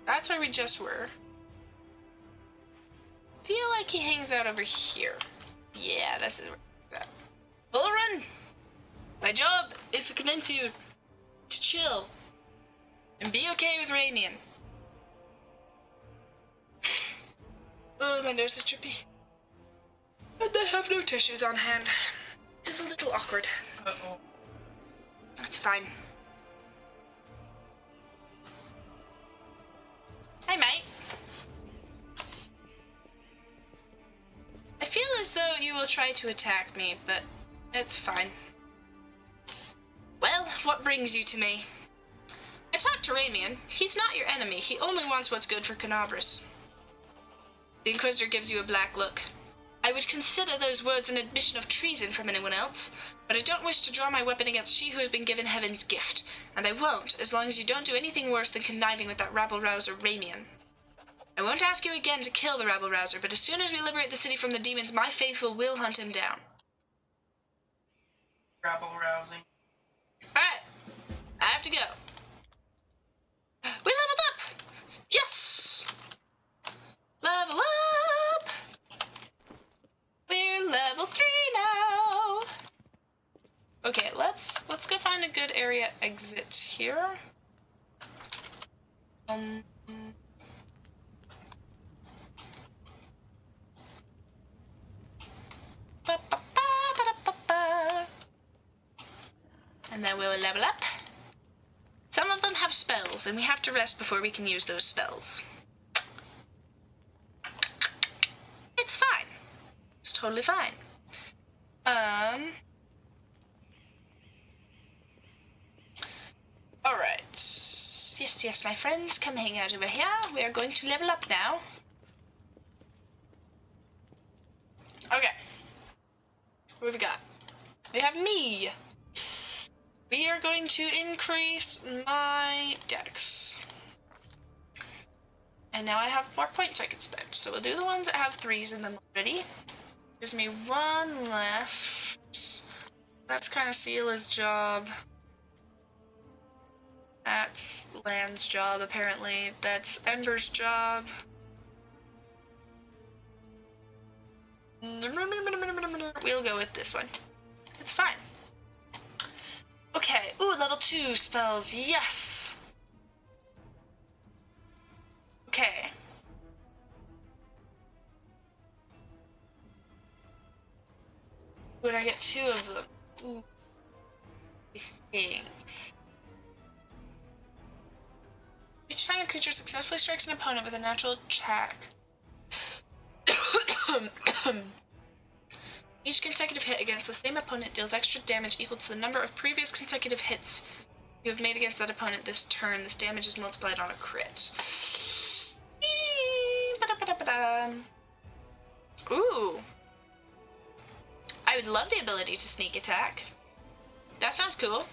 That's where we just were. Feel like he hangs out over here. Yeah, this is where he's at. Holrun! My job is to convince you to chill and be okay with Ramian. Oh, my nose is drippy. And I have no tissues on hand. It is a little awkward. Uh-oh. That's fine. Hi, mate. I feel as though you will try to attack me, but it's fine. Well, what brings you to me? I talked to Ramian. He's not your enemy. He only wants what's good for Kenabres. The Inquisitor gives you a black look. I would consider those words an admission of treason from anyone else, but I don't wish to draw my weapon against she who has been given heaven's gift, and I won't, as long as you don't do anything worse than conniving with that rabble-rouser Ramian. I won't ask you again to kill the rabble-rouser, but as soon as we liberate the city from the demons, my faithful will hunt him down. Rabble-rousing. Alright, I have to go. We leveled up! Yes! Level up! We're level 3 now! Okay, let's go find a good area exit here. And then we will level up. Some of them have spells, and we have to rest before we can use those spells. It's fine. It's totally fine. Alright. Yes, my friends, come hang out over here. We are going to level up now. Okay. What have we got? We have me. We are going to increase my dex. And now I have 4 points I can spend. So we'll do the ones that have 3s in them already. Gives me 1 left. That's kind of Sela's job. That's Land's job, apparently. That's Ember's job. We'll go with this one. It's fine. Okay. Ooh, level 2 spells. Yes. Okay. Would I get 2 of them? Ooh. I think. Each time a creature successfully strikes an opponent with a natural attack. Each consecutive hit against the same opponent deals extra damage equal to the number of previous consecutive hits you have made against that opponent this turn. This damage is multiplied on a crit. Ooh. I would love the ability to sneak attack. That sounds cool.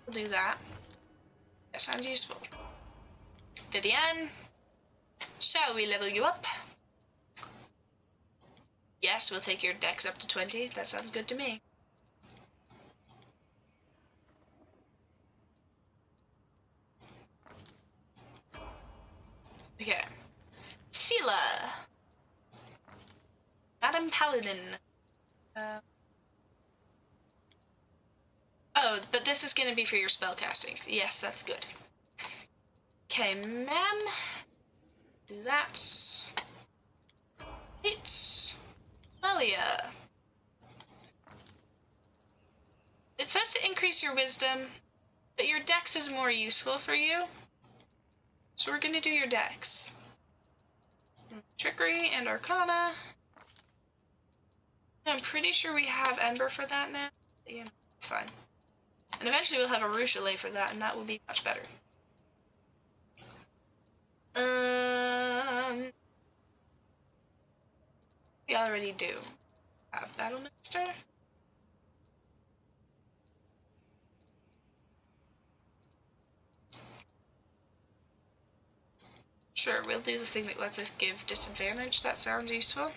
We'll do that. That sounds useful. Vivian, shall we level you up? Yes, we'll take your dex up to 20. That sounds good to me. Okay. Sela. Madam Paladin. Oh, but this is going to be for your spellcasting. Yes, that's good. Okay, ma'am. Do that. Hit. Melia. It says to increase your wisdom, but your dex is more useful for you. So we're going to do your dex. Trickery and Arcana. I'm pretty sure we have Ember for that now. Yeah, it's fine. And eventually we'll have a Ruchelet for that, and that will be much better. We already do have Battlemaster. Sure, we'll do the thing that lets us give disadvantage. That sounds useful.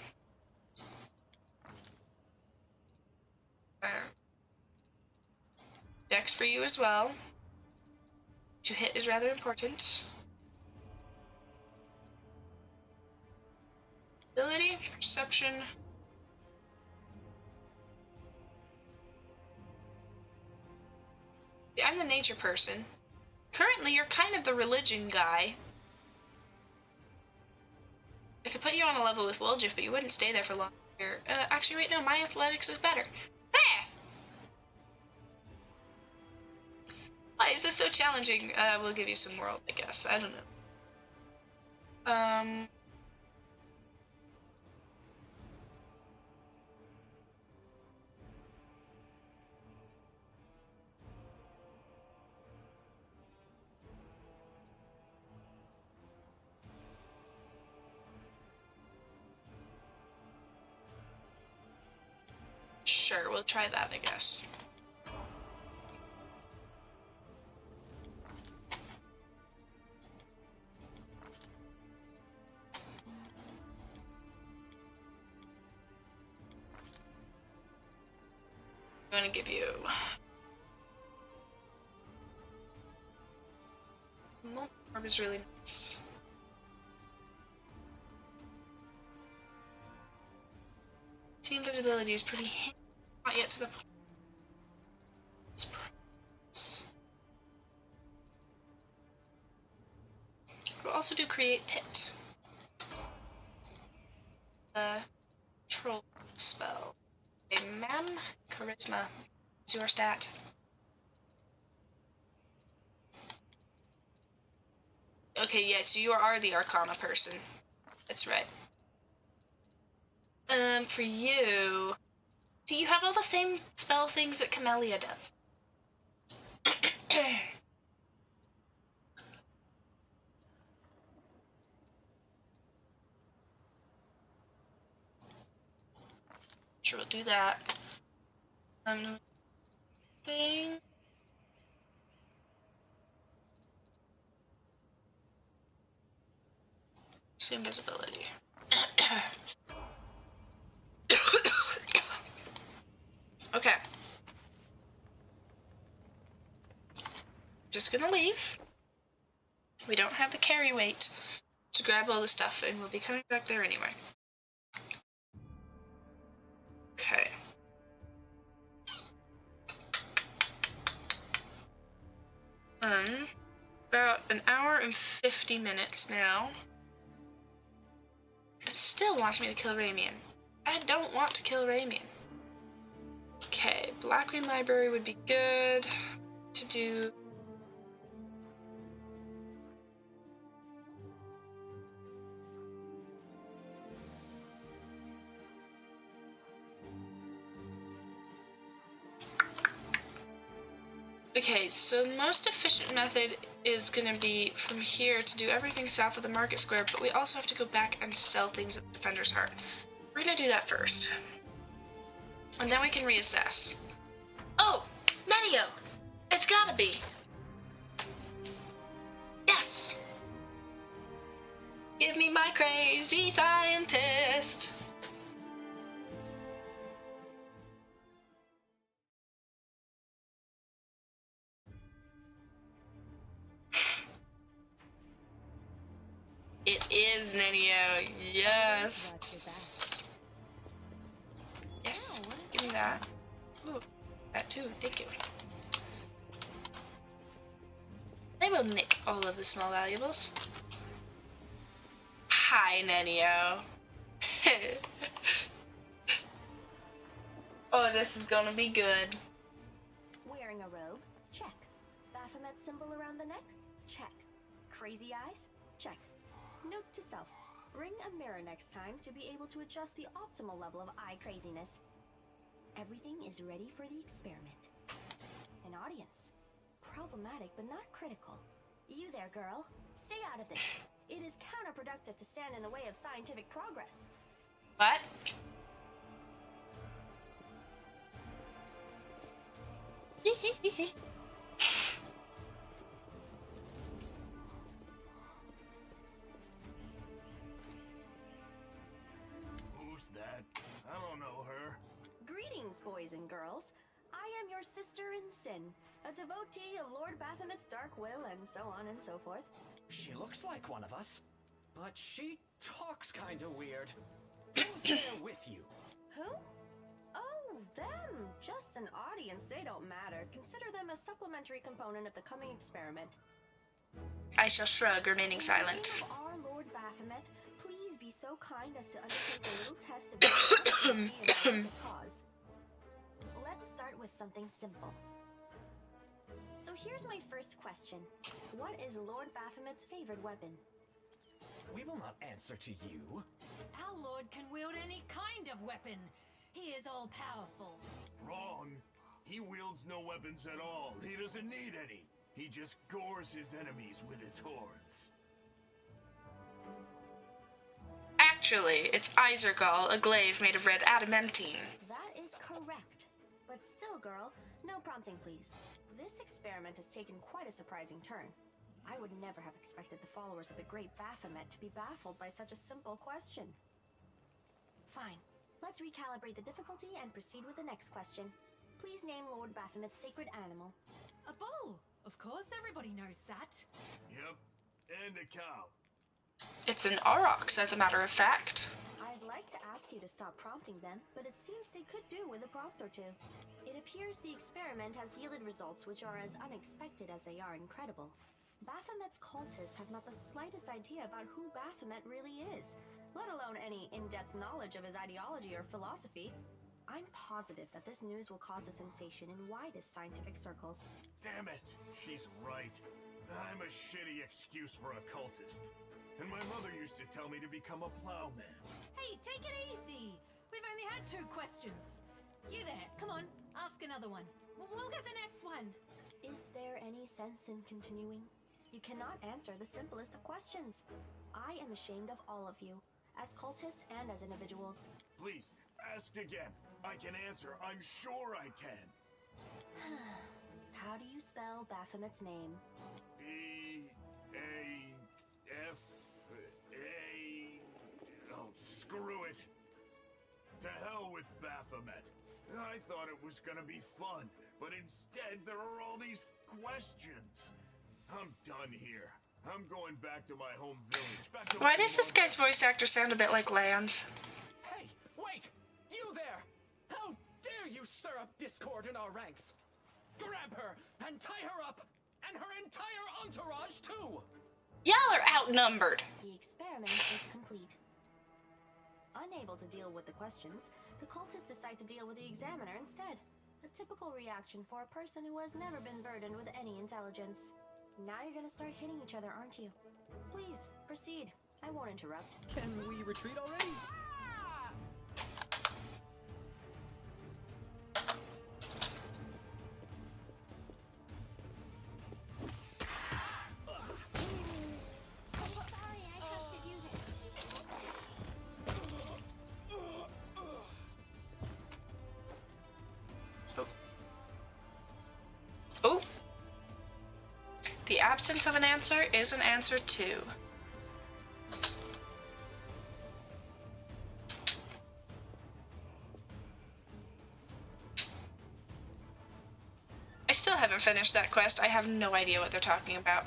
Dex for you as well. To hit is rather important. Ability, perception. Yeah, I'm the nature person. Currently, you're kind of the religion guy. I could put you on a level with Woljif, but you wouldn't stay there for long. Actually, wait, no, my athletics is better. Ah! Why is this so challenging? We'll give you some world, I guess. I don't know. Sure, we'll try that, I guess. I'm gonna give you Orb is really nice. Team visibility is pretty not yet to the point. We'll also do create pit. The troll spell. Okay, ma'am, charisma is your stat. Okay, yes, you are the Arcana person. That's right. For you, do you have all the same spell things that Camellia does? Sure, we'll do that. Thing. Same visibility. Okay. just gonna leave. We don't have the carry weight to grab all the stuff, and we'll be coming back there anyway. Okay. About an hour and 50 minutes now. It still wants me to kill Ramian. I don't want to kill Ramian. Okay, Blackwing Library would be good to do. Okay, so the most efficient method is going to be from here to do everything south of the Market Square, but we also have to go back and sell things at the Defender's Heart. We're going to do that first. And then we can reassess. Oh! Menio! It's gotta be! Yes! Give me my crazy scientist! It is Nenio, yes. Yes, give me that. Ooh, that too, thank you. I will nick all of the small valuables. Hi, Nenio. Oh, this is gonna be good. Wearing a robe? Check. Baphomet symbol around the neck? Check. Crazy eyes? Check. Note to self, bring a mirror next time to be able to adjust the optimal level of eye craziness. Everything is ready for the experiment. An audience. Problematic but not critical. You there, girl. Stay out of this. It is counterproductive to stand in the way of scientific progress. What? Who's that? I don't know her. Greetings, boys and girls. I am your sister in sin, a devotee of Lord Baphomet's dark will, and so on and so forth. She looks like one of us, but she talks kinda weird. Who's there with you? Who? Oh, them. Just an audience, they don't matter. Consider them a supplementary component of the coming experiment. I shall shrug, remaining silent. In the name of our Lord Baphomet, please be so kind as to undertake a little test of efficacy and the cause. Let's start with something simple. So here's my first question. What is Lord Baphomet's favorite weapon? We will not answer to you. Our lord can wield any kind of weapon. He is all-powerful. Wrong. He wields no weapons at all. He doesn't need any. He just gores his enemies with his horns. Actually, it's Izergal, a glaive made of red adamantine. That is correct. But still, girl, no prompting, please. This experiment has taken quite a surprising turn. I would never have expected the followers of the great Baphomet to be baffled by such a simple question. Fine. Let's recalibrate the difficulty and proceed with the next question. Please name Lord Baphomet's sacred animal. A bull! Of course, everybody knows that. Yep, and a cow. It's an aurochs, as a matter of fact. I'd like to ask you to stop prompting them, but it seems they could do with a prompt or two. It appears the experiment has yielded results which are as unexpected as they are incredible. Baphomet's cultists have not the slightest idea about who Baphomet really is, let alone any in-depth knowledge of his ideology or philosophy. I'm positive that this news will cause a sensation in widest scientific circles. Damn it, she's right. I'm a shitty excuse for a cultist. And my mother used to tell me to become a plowman. Hey, take it easy. We've only had 2 questions. You there, come on, ask another one. We'll get the next one. Is there any sense in continuing? You cannot answer the simplest of questions. I am ashamed of all of you, as cultists and as individuals. Please, ask again. I can answer. I'm sure I can. How do you spell Baphomet's name? B-A-F-A... Oh, screw it. To hell with Baphomet. I thought it was gonna be fun, but instead there are all these questions. I'm done here. I'm going back to my home village. Back to Why does this guy's voice actor sound a bit like Lance? Hey, wait! You there! How dare you stir up discord in our ranks? Grab her and tie her up, and her entire entourage too! Y'all are outnumbered. The experiment is complete. Unable to deal with the questions, the cultists decide to deal with the examiner instead. A typical reaction for a person who has never been burdened with any intelligence. Now you're gonna start hitting each other, aren't you? Please, proceed. I won't interrupt. Can we retreat already? Oh. The absence of an answer is an answer too. I still haven't finished that quest. I have no idea what they're talking about.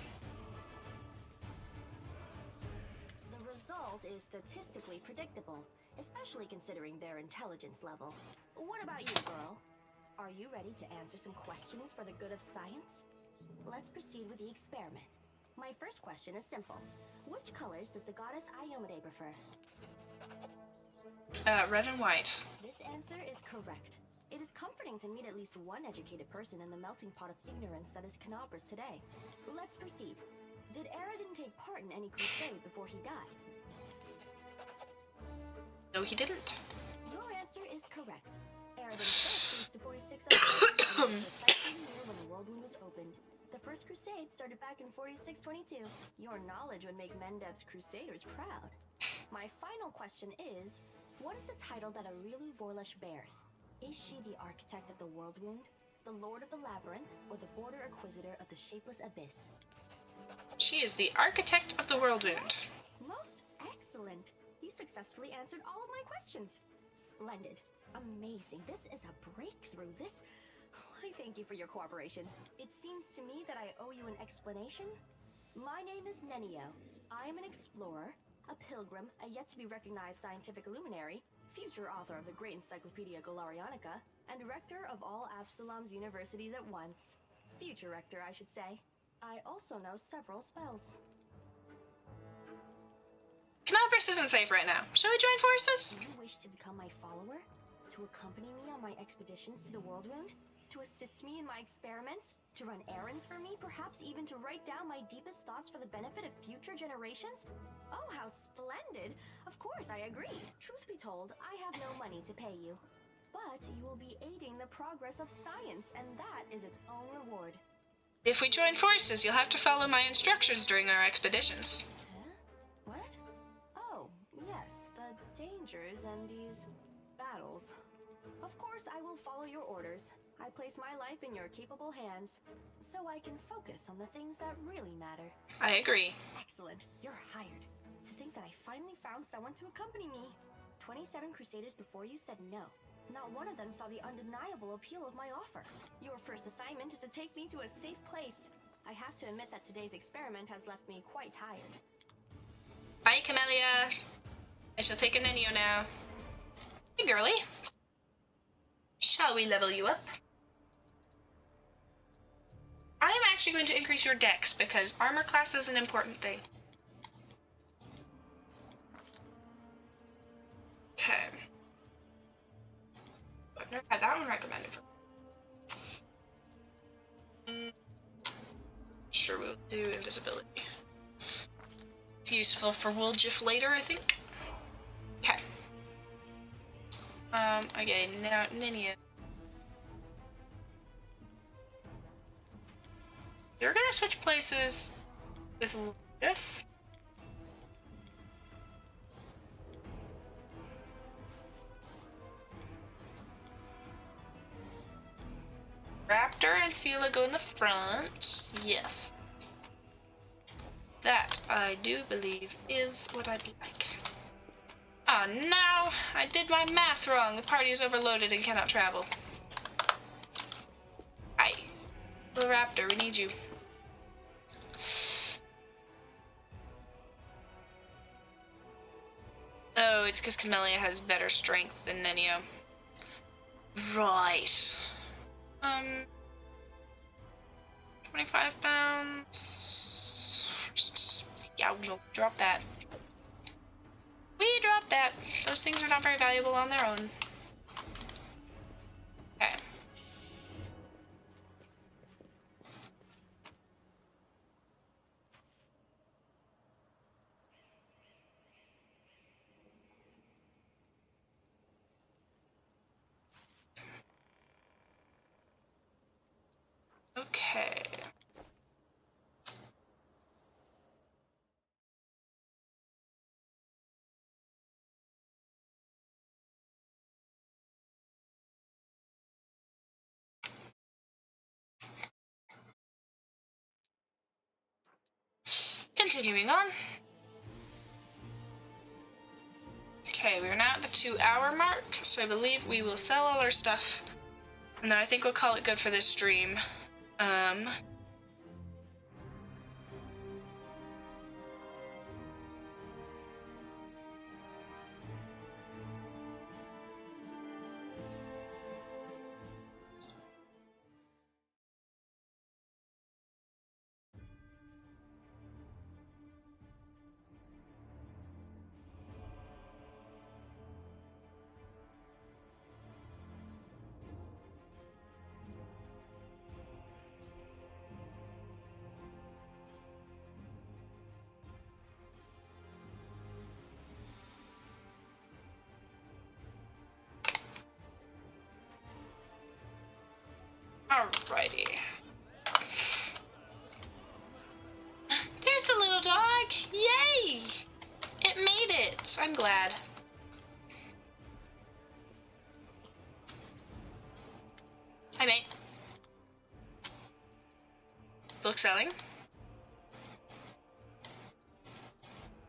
The result is statistically predictable, especially considering their intelligence level. What about you, girl? Are you ready to answer some questions for the good of science? Let's proceed with the experiment. My first question is simple. Which colors does the goddess Iomade prefer? Red and white. This answer is correct. It is comforting to meet at least one educated person in the melting pot of ignorance that is Kenabres today. Let's proceed. Did Aeron take part in any crusade before he died? No, he didn't. Your answer is correct. Aeron's death dates to 4606, and was precisely the year when the world wound was opened. The first crusade started back in 4622. Your knowledge would make Mendev's crusaders proud. My final question is, what is the title that Aurilu Vorlesh bears? Is she the architect of the world wound, the lord of the labyrinth, or the border acquisitor of the shapeless abyss? She is the architect of the world wound. Most excellent. You successfully answered all of my questions. Splendid. Amazing. This is a breakthrough. I thank you for your cooperation. It seems to me that I owe you an explanation. My name is Nenio. I am an explorer, a pilgrim, a yet-to-be-recognized scientific luminary, future author of the great Encyclopedia Galarianica, and rector of all Absalom's universities at once. Future rector, I should say. I also know several spells. Kenabres isn't safe right now. Shall we join forces? Do you wish to become my follower? To accompany me on my expeditions to the world wound? To assist me in my experiments? To run errands for me? Perhaps even to write down my deepest thoughts for the benefit of future generations? Oh, how splendid! Of course, I agree. Truth be told, I have no money to pay you. But you will be aiding the progress of science, and that is its own reward. If we join forces, you'll have to follow my instructions during our expeditions. Huh? What? Oh, yes, the dangers and these battles. Of course, I will follow your orders. I place my life in your capable hands, so I can focus on the things that really matter. I agree. Excellent. You're hired. To think that I finally found someone to accompany me. 27 crusaders before you said no. Not one of them saw the undeniable appeal of my offer. Your first assignment is to take me to a safe place. I have to admit that today's experiment has left me quite tired. Bye, Camellia. I shall take a Nenio now. Hey, girly. Shall we level you up? I am actually going to increase your dex because armor class is an important thing. Okay. I've never had that one recommended for me. Sure, we'll do invisibility. It's useful for Woljif later, I think. Okay. Okay, now Nenio. You're gonna switch places with Woljif. Raptor and Sela go in the front. Yes. That, I do believe, is what I'd like. Oh no! I did my math wrong. The party is overloaded and cannot travel. Hi. Little Raptor, we need you. it's because Camellia has better strength than Nenio. Right. 25 pounds. Yeah, we'll drop that. We dropped that. Those things are not very valuable on their own. Okay. Okay. Continuing on. Okay, we're now at the 2-hour mark, so I believe we will sell all our stuff. And then I think we'll call it good for this stream. Alrighty. There's the little dog! Yay! It made it! I'm glad. Hi, mate. Book selling.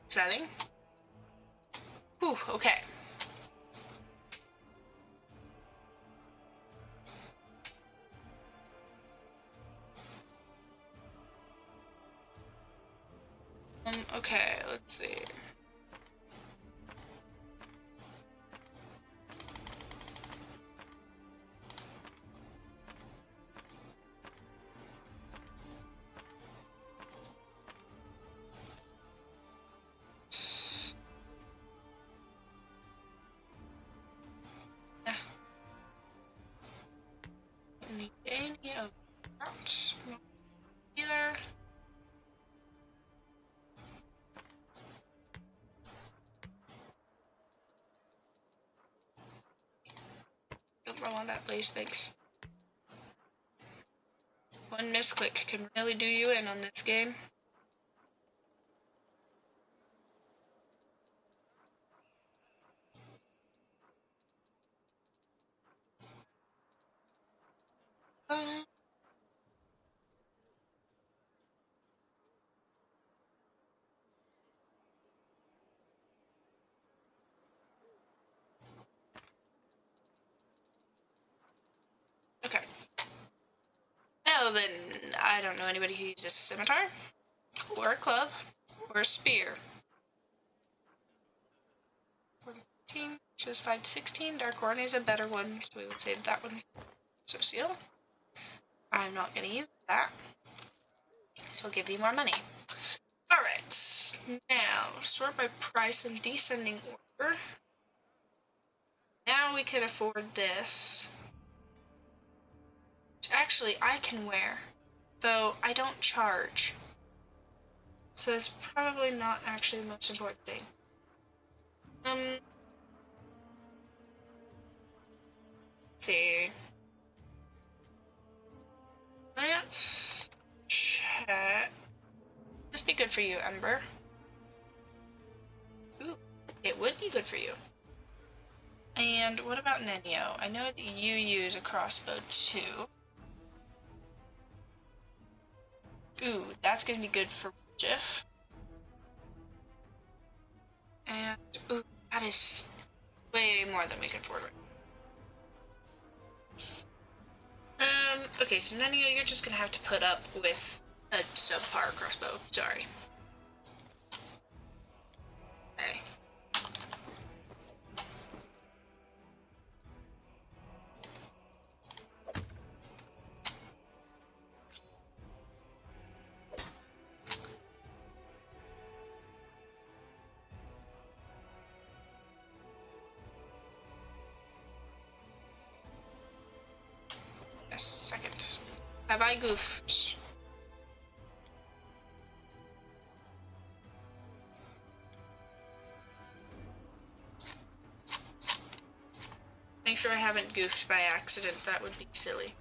Selling. Whew, okay. Okay, let's see. Need any of that either. Don't roll on that, please. Thanks. One misclick can really do you in on this game. Okay. Now then, I don't know anybody who uses a scimitar, or a club, or a spear. 14, says 5 to 16. Dark Horn is a better one, so we would save that one. So seal. I'm not going to use that, so I'll give you more money. Alright, now sort by price in descending order. Now we can afford this. Which actually I can wear, though I don't charge. So it's probably not actually the most important thing. Let's see. Let's check. This be good for you, Ember. Ooh, it would be good for you. And what about Nenio? I know that you use a crossbow too. Ooh, that's gonna be good for Jiff. And ooh, that is way more than we can afford. Okay, so Nenio, you're just gonna have to put up with a subpar crossbow. Sorry. Okay. Have I goofed? Make sure I haven't goofed by accident. That would be silly.